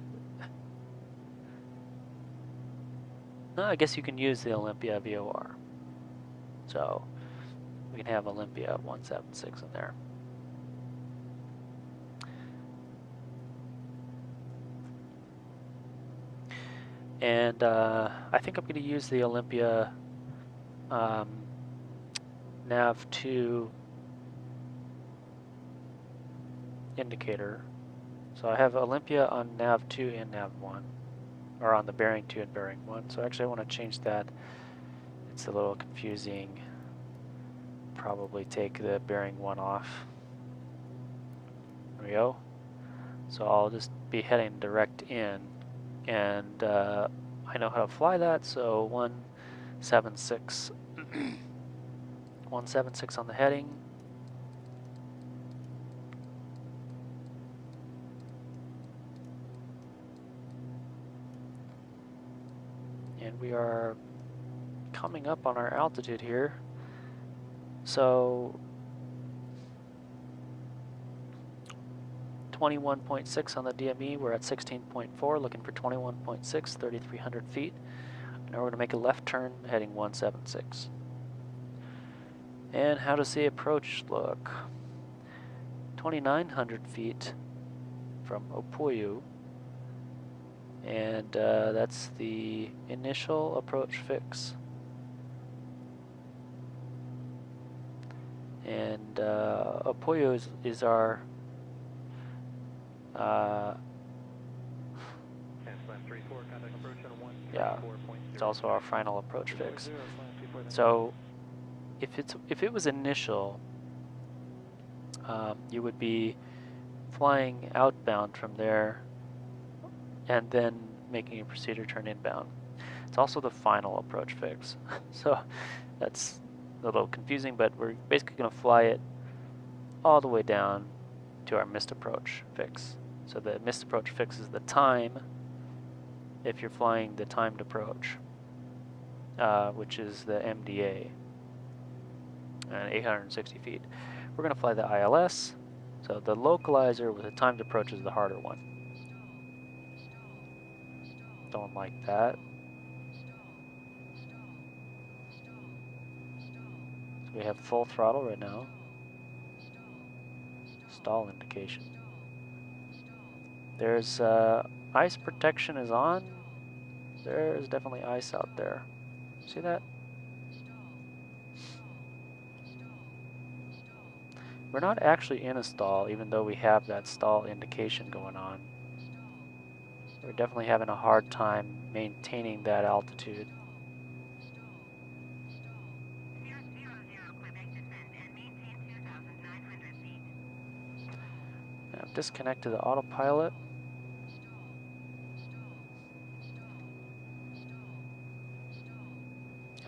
guess you can use the Olympia VOR. So we can have Olympia 176 in there. And I think I'm going to use the Olympia nav2 indicator. So I have Olympia on nav2 and nav1, or on the bearing 2 and bearing 1. So actually I want to change that. It's a little confusing. Probably take the bearing 1 off. There we go. So I'll just be heading direct in, and I know how to fly that, so 176. 176 on the heading. And we are coming up on our altitude here. So 21.6 on the DME. We're at 16.4, looking for 21.6, 3,300 feet. Now we're going to make a left turn heading 176. And how does the approach look? 2,900 feet from Opoyu. And that's the initial approach fix. And Opoyu is our yeah, it's also our final approach fix. So if it was initial, you would be flying outbound from there and then making a procedure turn inbound. It's also the final approach fix. So that's a little confusing, but we're basically going to fly it all the way down to our missed approach fix. So the missed approach fix is the time if you're flying the timed approach, which is the MDA, and 860 feet. We're going to fly the ILS, so the localizer with the timed approach is the harder one. Don't like that. So we have full throttle right now. Stall indication. There's ice protection is on. There's definitely ice out there. See that? We're not actually in a stall, even though we have that stall indication going on. We're definitely having a hard time maintaining that altitude. I've disconnected the autopilot.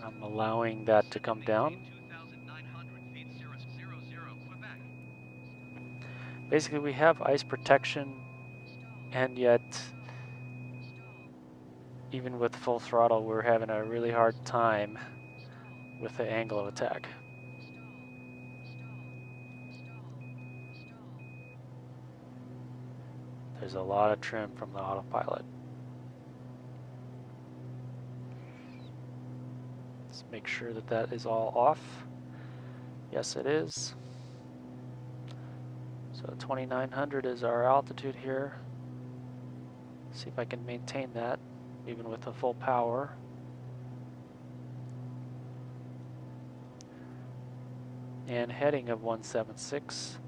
I'm allowing that to come down. Basically, we have ice protection, and yet, even with full throttle, we're having a really hard time with the angle of attack. There's a lot of trim from the autopilot. Let's make sure that that is all off. Yes, it is. So 2,900 is our altitude here. See if I can maintain that even with the full power. And heading of 176.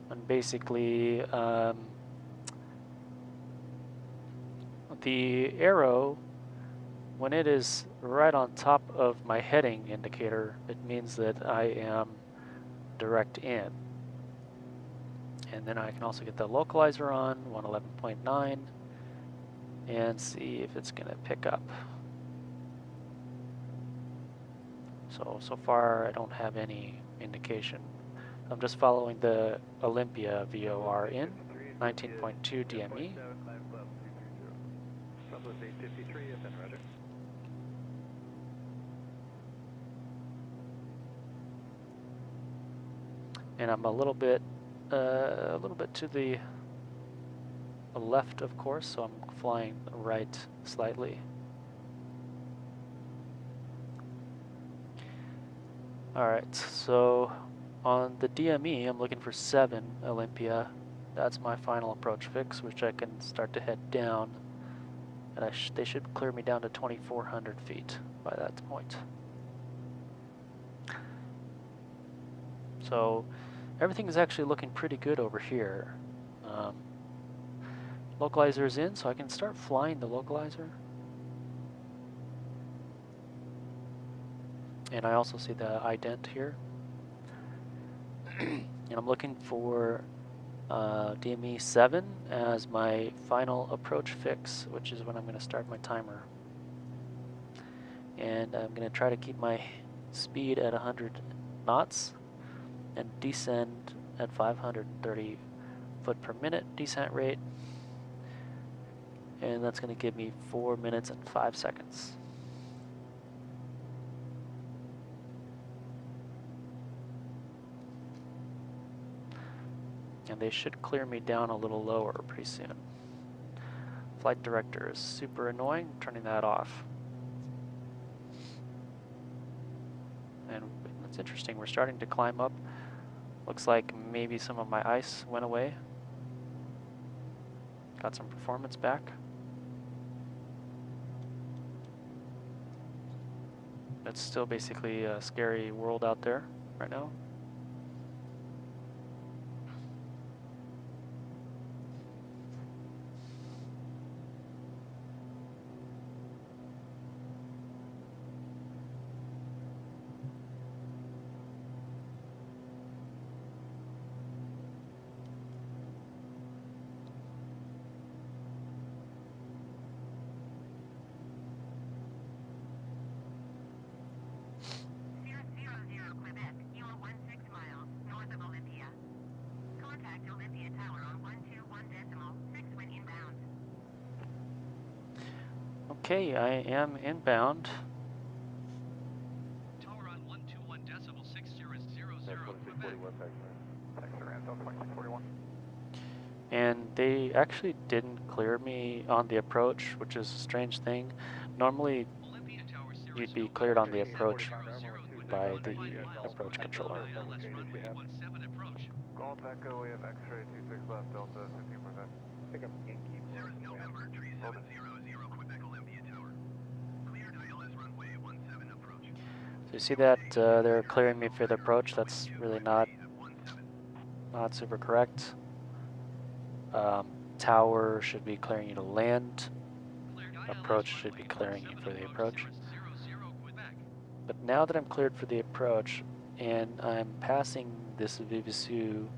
And basically the arrow, when it is right on top of my heading indicator, it means that I am direct in. And then I can also get the localizer on, 111.9, and see if it's going to pick up. So far I don't have any indication. I'm just following the Olympia VOR in, 19.2 DME. And I'm a little bit to the left, of course, so I'm flying right slightly. Alright, so on the DME, I'm looking for 7 Olympia. That's my final approach fix, which I can start to head down. And they should clear me down to 2,400 feet by that point. So everything is actually looking pretty good over here. Localizer is in, so I can start flying the localizer. And I also see the ident here. And I'm looking for DME 7 as my final approach fix, which is when I'm going to start my timer. And I'm going to try to keep my speed at 100 knots and descend at 530 foot per minute descent rate. And that's going to give me 4 minutes and 5 seconds. And they should clear me down a little lower pretty soon. Flight director is super annoying, turning that off. And it's interesting, we're starting to climb up. Looks like maybe some of my ice went away. Got some performance back. It's still basically a scary world out there right now. Cirrus 00 Quebec, you are 16 miles north of Olympia. Contact Olympia Tower on 121.6 when inbound. Okay, I am inbound. Tower on 121.6 Cirrus 00 Quebec. Taxi Ramsdale 2641. And they actually didn't clear me on the approach, which is a strange thing. Normally, Olympia Tower Cirrus you'd be November cleared on the 3700 approach Quebec, by the 5 miles approach north of controller. ILS runway 17 approach. Golf Echo, we have X-ray 26 left, Delta 15%. Pick up Yankee. Cirrus November 3700 Quebec Olympia Tower. Cleared ILS runway 17 approach. So you see that they're clearing me for the approach. That's really not super correct. Tower should be clearing you to land. Approach should be clearing you for the approach. But now that I'm cleared for the approach and I'm passing this Vivisu,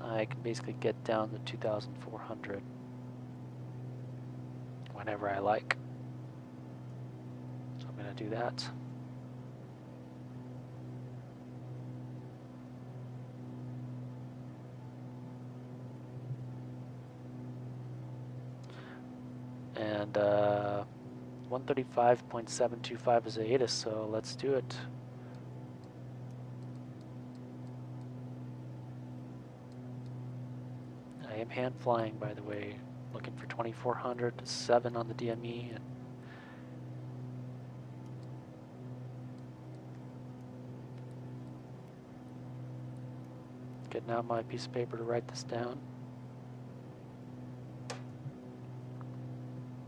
I can basically get down to 2,400 whenever I like. So I'm going to do that. And 135.725 is a ATIS, so let's do it. I am hand flying, by the way, looking for 2,400, 7 on the DME, and getting out my piece of paper to write this down.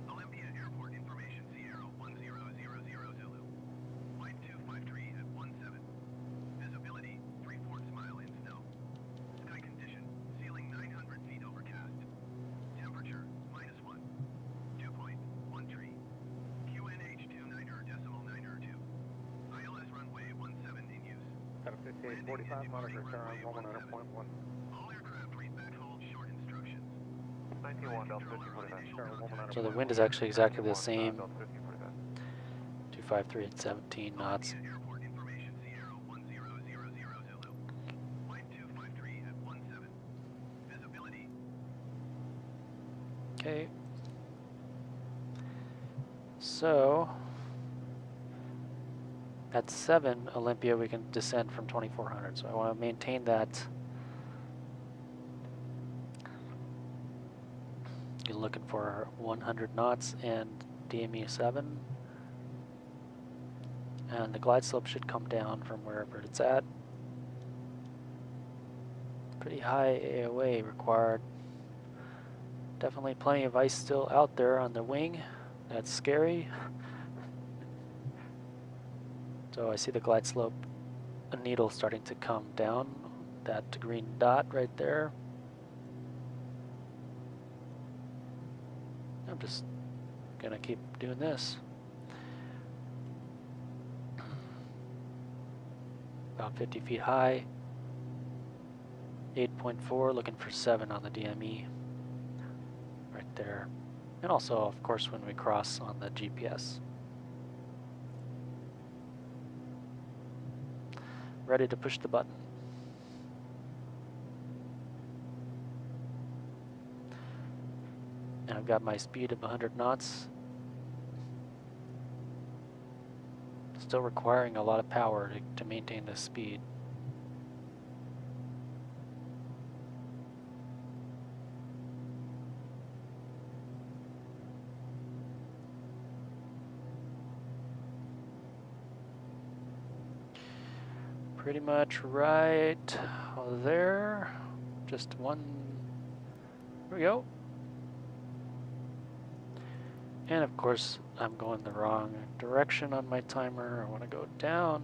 Olympia Airport Information Sierra 1000 Zulu. Flight 253 at 17. Visibility 3/4 mile in snow. Sky condition ceiling 900 feet overcast. Temperature -1. Dew point 13. QNH 29.902. ILS runway 17 in use. Got a 5845, monitor turn on 109.1. All aircraft read back hold short instructions. 19-1, Delta 1549. So the wind is actually exactly the same, 253 at 17 knots. Airport Information Sierra 1000 Zulu. Flight 253 at 17. Visibility. Okay. So at 7 Olympia we can descend from 2,400, so I want to maintain that. You're looking for 100 knots and DME 7, and the glide slope should come down from wherever it's at. Pretty high AOA required. Definitely plenty of ice still out there on the wing. That's scary. So I see the glide slope, a needle starting to come down, that green dot right there. I'm just gonna keep doing this. About 50 feet high, 8.4, looking for 7 on the DME, right there. And also, of course, when we cross on the GPS. Ready to push the button. And I've got my speed of 100 knots. Still requiring a lot of power to maintain this speed. pretty much right there. Just one. There we go. And of course, I'm going the wrong direction on my timer. I want to go down.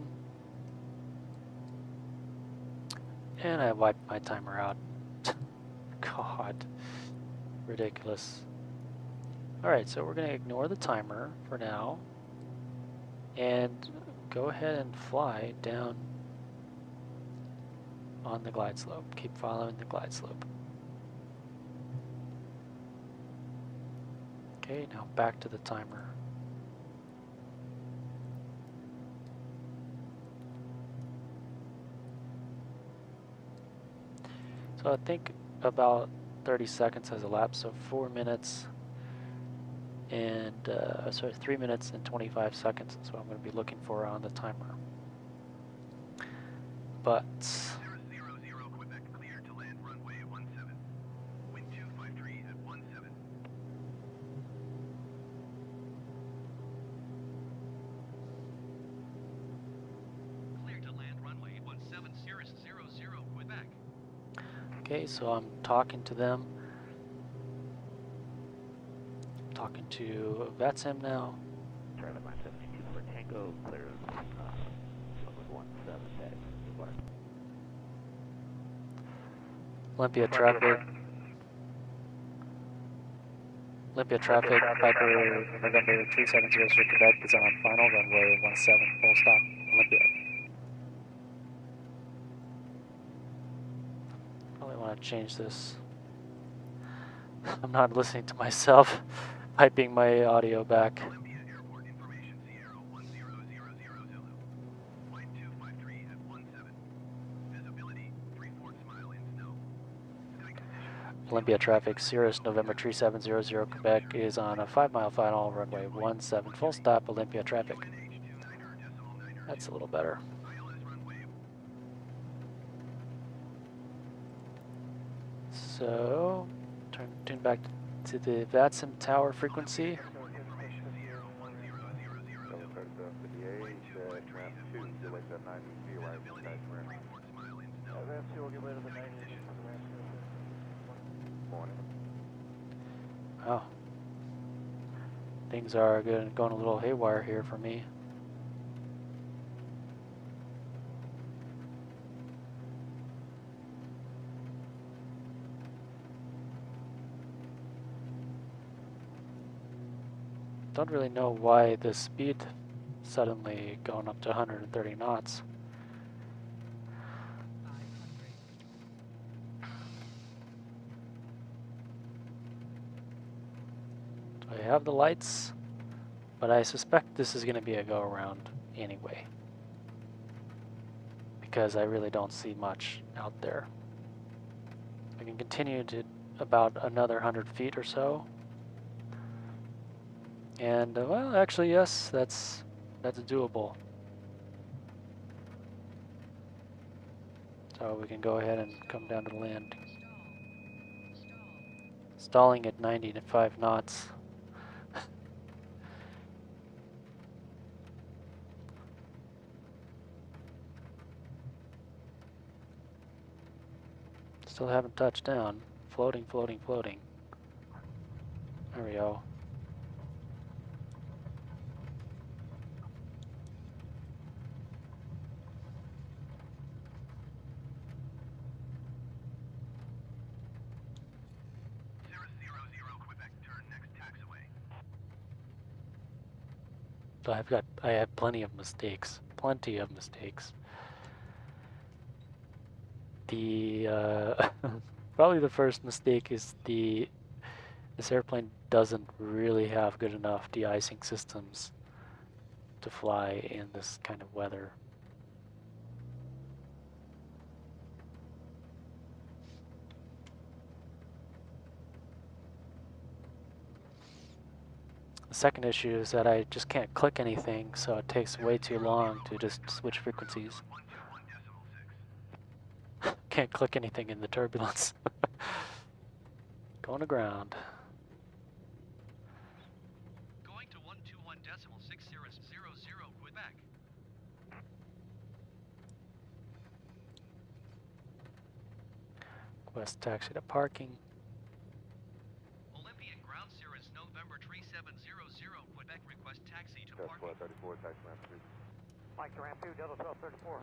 And I wiped my timer out. God, ridiculous. All right, so we're going to ignore the timer for now and go ahead and fly down on the glide slope. Keep following the glide slope. Okay, now back to the timer. So I think about 30 seconds has elapsed, so 4 minutes and, sorry, 3 minutes and 25 seconds is what I'm going to be looking for on the timer. But okay, so I'm talking to them. I'm talking to VATSIM now. Charlie Mike 72 for Tango, clear runway 17 taxi. Olympia traffic. Olympia traffic, Piper November 370 for Quebec is on final runway 17, full stop, Olympia. Probably want to change this. I'm not listening to myself, piping my audio back. Olympia traffic, Cirrus November 3700 Quebec is on a 5-mile final, runway 17, full stop, Olympia traffic. That's a little better. So, tune back to the VATSIM tower frequency. Oh, things are going a little haywire here for me. Don't really know why the speed suddenly going up to 130 knots. So I have the lights, but I suspect this is going to be a go-around anyway, because I really don't see much out there. I can continue to about another 100 feet or so. And, well, actually, yes, that's doable. So we can go ahead and come down to the land. Stalling at 95 knots. Still haven't touched down. Floating, floating, floating. There we go. So I have plenty of mistakes. Plenty of mistakes. The probably the first mistake is this airplane doesn't really have good enough de-icing systems to fly in this kind of weather. The second issue is that I just can't click anything, so it takes way too long to just switch frequencies. Can't click anything in the turbulence. Going to ground. Going to 121.6000 Quebec. Request taxi to parking. Olympian Ground Cirrus November 3700 Quebec request taxi to That's parking. 434, taxi ramp 2. Mike to ramp 2, Delta 1234.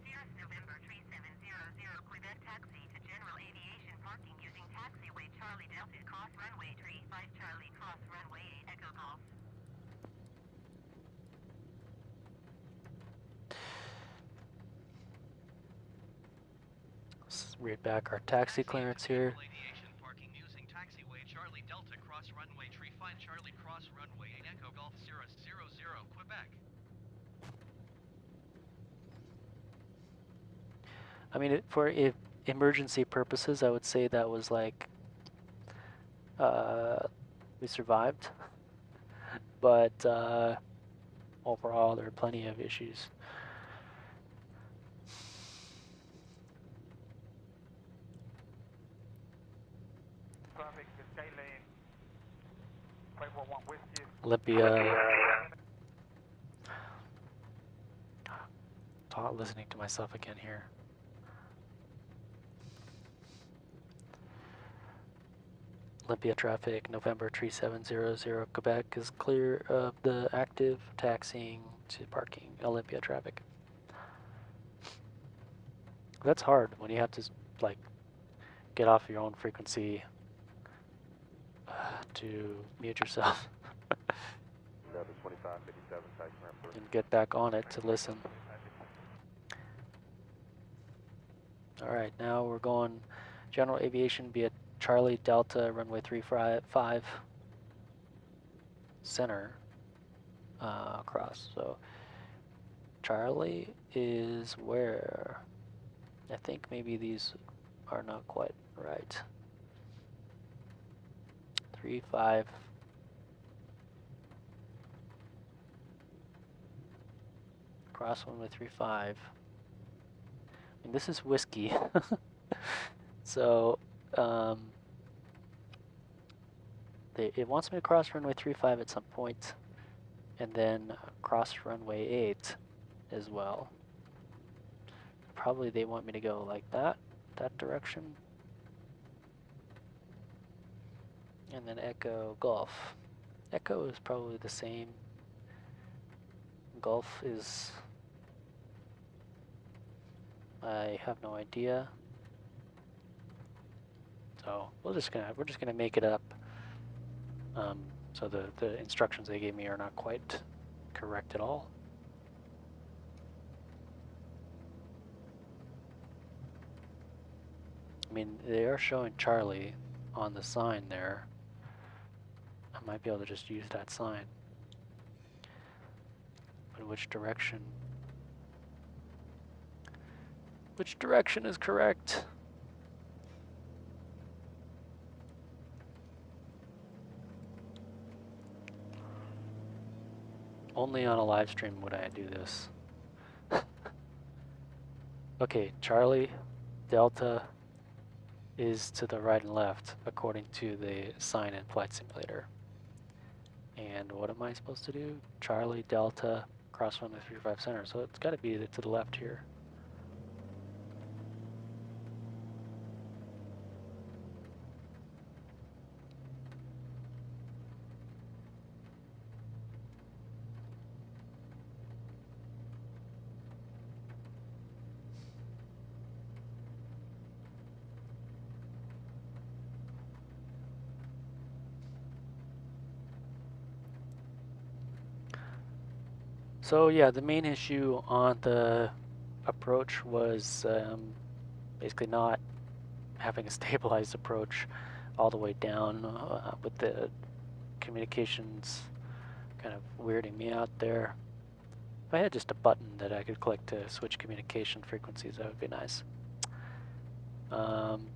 Cirrus November 3700 Quebec taxi to general aviation parking using taxiway Charlie Delta cross runway 35 Charlie cross runway 8 Echo Golf. Let's read back our taxi clearance here. Aviation parking using taxiway Charlie Delta cross runway 35 Charlie cross runway 8 Echo Golf Cirrus 00 Quebec. I mean, for emergency purposes, I would say that was like, we survived. But overall, there are plenty of issues. Traffic, Skylane, 541 Whiskey. Olympia. Listening to myself again here. Olympia traffic, November 3700 Quebec is clear of the active taxiing to parking. Olympia traffic. That's hard when you have to like get off your own frequency to mute yourself Delta 2557, taxi ramp 3. and get back on it to listen. All right, now we're going general aviation via Charlie Delta runway 35 center across. So Charlie is where? I think maybe these are not quite right. 35. Cross runway 35. And this is whiskey. So it wants me to cross runway 35 at some point, and then cross runway 8 as well. Probably they want me to go like that direction. And then Echo Golf. Echo is probably the same. Golf is, I have no idea. So we're just gonna make it up. So the instructions they gave me are not quite correct at all. I mean, they are showing Charlie on the sign there. I might be able to just use that sign. But which direction? Which direction is correct? Only on a live stream would I do this. Okay, Charlie Delta is to the right and left according to the sign in Flight Simulator. And what am I supposed to do? Charlie Delta cross runway 35 center. So it's got to be to the left here. So yeah, the main issue on the approach was basically not having a stabilized approach all the way down with the communications kind of weirding me out there. If I had just a button that I could click to switch communication frequencies, that would be nice.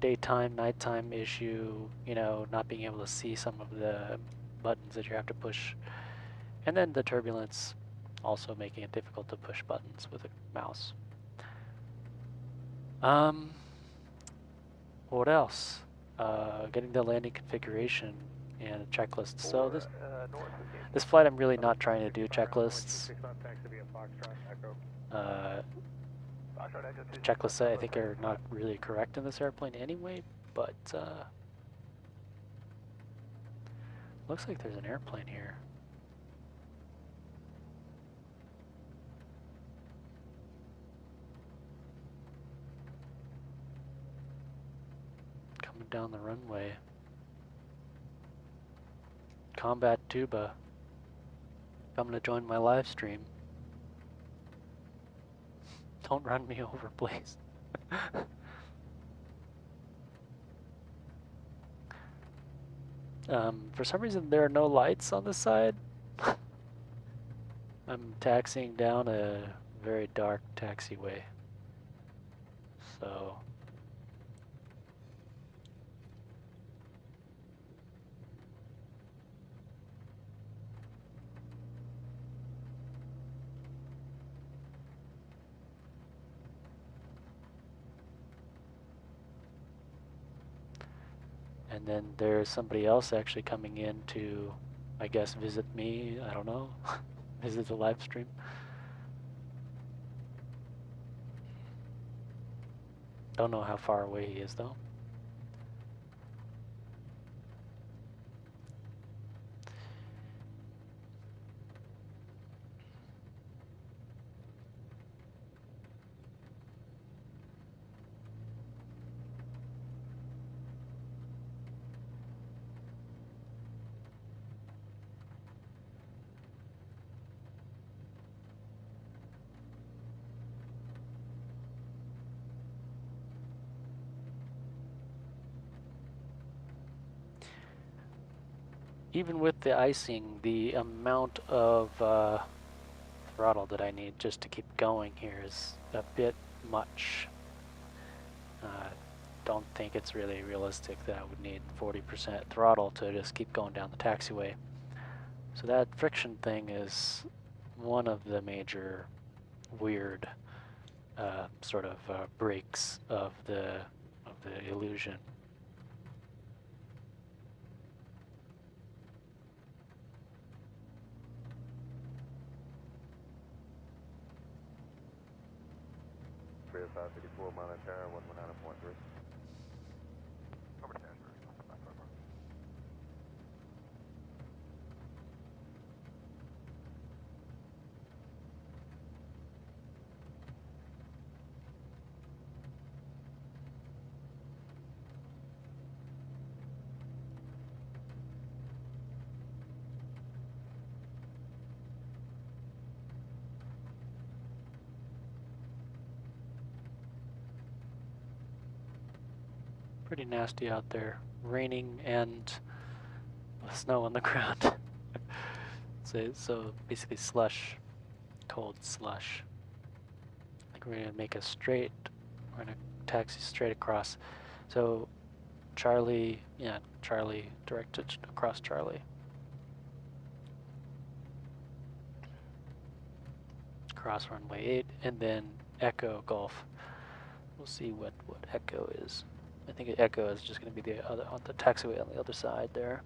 Daytime, nighttime issue, you know, not being able to see some of the buttons that you have to push. And then the turbulence also making it difficult to push buttons with a mouse. What else? Getting the landing configuration and a checklist. So this flight I'm really not trying to do checklists. checklists I think are not really correct in this airplane anyway, but looks like there's an airplane here. Coming down the runway. Combat Tuba. Coming to join my live stream. Don't run me over, please. For some reason, there are no lights on this side. I'm taxiing down a very dark taxiway. So... And then there's somebody else actually coming in to, I guess, visit me. I don't know. Visit the live stream. Don't know how far away he is, though. Even with the icing, the amount of throttle that I need just to keep going here is a bit much. Don't think it's really realistic that I would need 40% throttle to just keep going down the taxiway. So that friction thing is one of the major weird sort of breaks of the illusion. Spirit 554, mile tower, 119.3. Pretty nasty out there, raining and snow on the ground. So basically slush, cold slush. I think we're gonna make a straight, we're gonna taxi straight across. So Charlie, yeah, Charlie directed across Charlie. Cross runway 8 and then Echo Golf. We'll see what Echo is. I think Echo is just going to be the other on the taxiway on the other side there.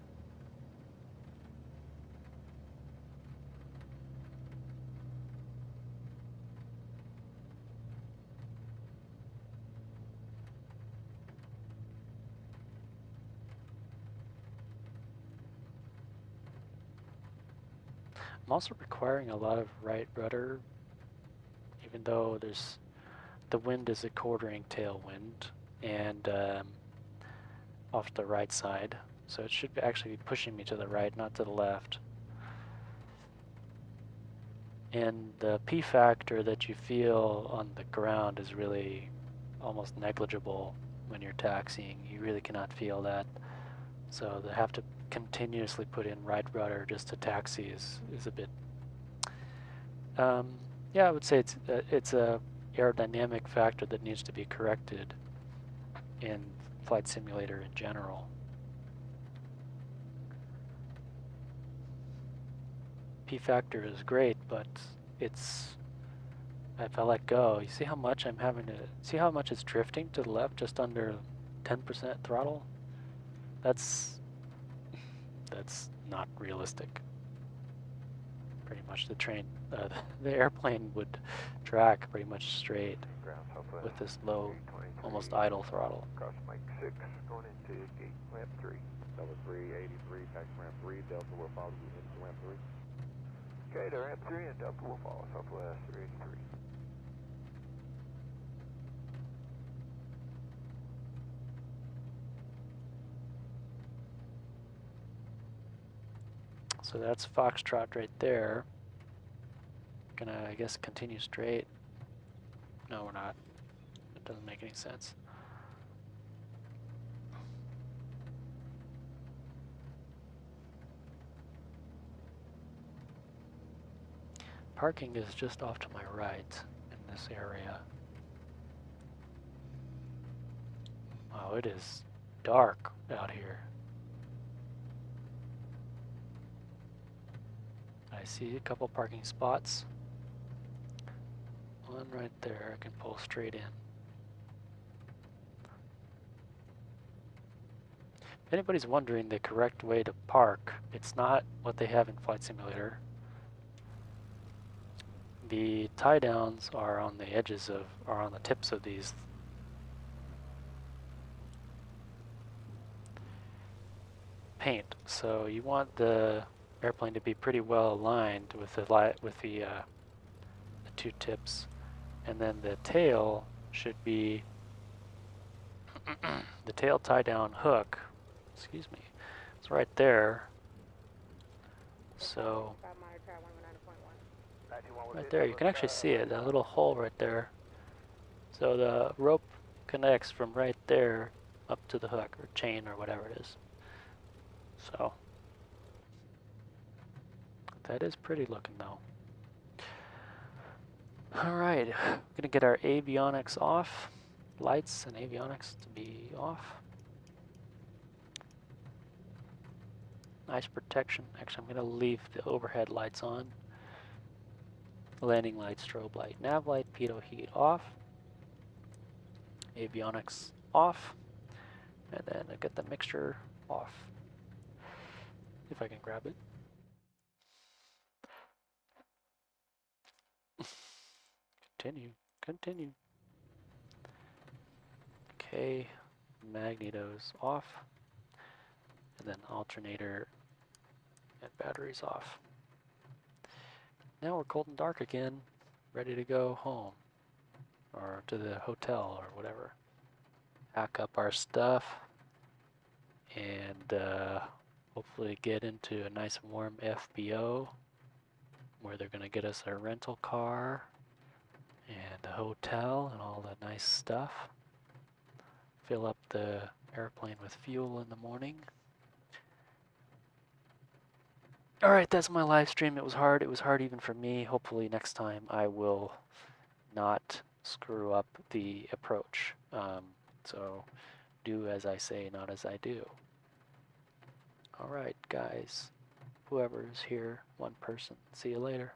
I'm also requiring a lot of right rudder, even though the wind is a quartering tailwind and off the right side, so it should actually be pushing me to the right, not to the left. And the P factor that you feel on the ground is really almost negligible when you're taxiing. You really cannot feel that. So to have to continuously put in right rudder just to taxi is a bit. Yeah, I would say it's a aerodynamic factor that needs to be corrected in flight simulator in general. P factor is great, but it's, if I let go, you see how much I'm having to, see how much it's drifting to the left, just under 10% throttle? That's not realistic. Pretty much the train the airplane would track pretty much straight Ground Southwest. with this low, 323. almost idle throttle. Cross Mike 6, going into gate ramp 3. Delta 383, taxi ramp 3, Delta will follow you into ramp 3. Okay, to ramp 3 and Delta will follow Southwest 383. So that's Foxtrot right there. Gonna, I guess, continue straight. No, we're not. It doesn't make any sense. Parking is just off to my right in this area. Wow, it is dark out here. I see a couple parking spots. One right there, I can pull straight in. If anybody's wondering the correct way to park, it's not what they have in Flight Simulator. The tie downs are on the edges of, are on the tips of these paint. So you want the airplane to be pretty well aligned with the two tips, and then the tail should be the tail tie down hook. Excuse me. It's right there. So right there, you can actually see it. That little hole right there. So the rope connects from right there up to the hook or chain or whatever it is. So that is pretty looking though. All right, we're gonna get our avionics off, lights and avionics to be off. Nice protection. Actually, I'm gonna leave the overhead lights on. Landing light, strobe light, nav light, pitot heat off. Avionics off. And then I get the mixture off. If I can grab it. Continue. Okay, magnetos off. And then alternator and batteries off. Now we're cold and dark again, ready to go home. Or to the hotel or whatever. Pack up our stuff. And hopefully get into a nice warm FBO where they're going to get us a rental car and a hotel and all the nice stuff. Fill up the airplane with fuel in the morning. Alright, that's my live stream. It was hard. It was hard even for me. Hopefully next time I will not screw up the approach. So do as I say, not as I do. Alright, guys. Whoever's here, one person. See you later.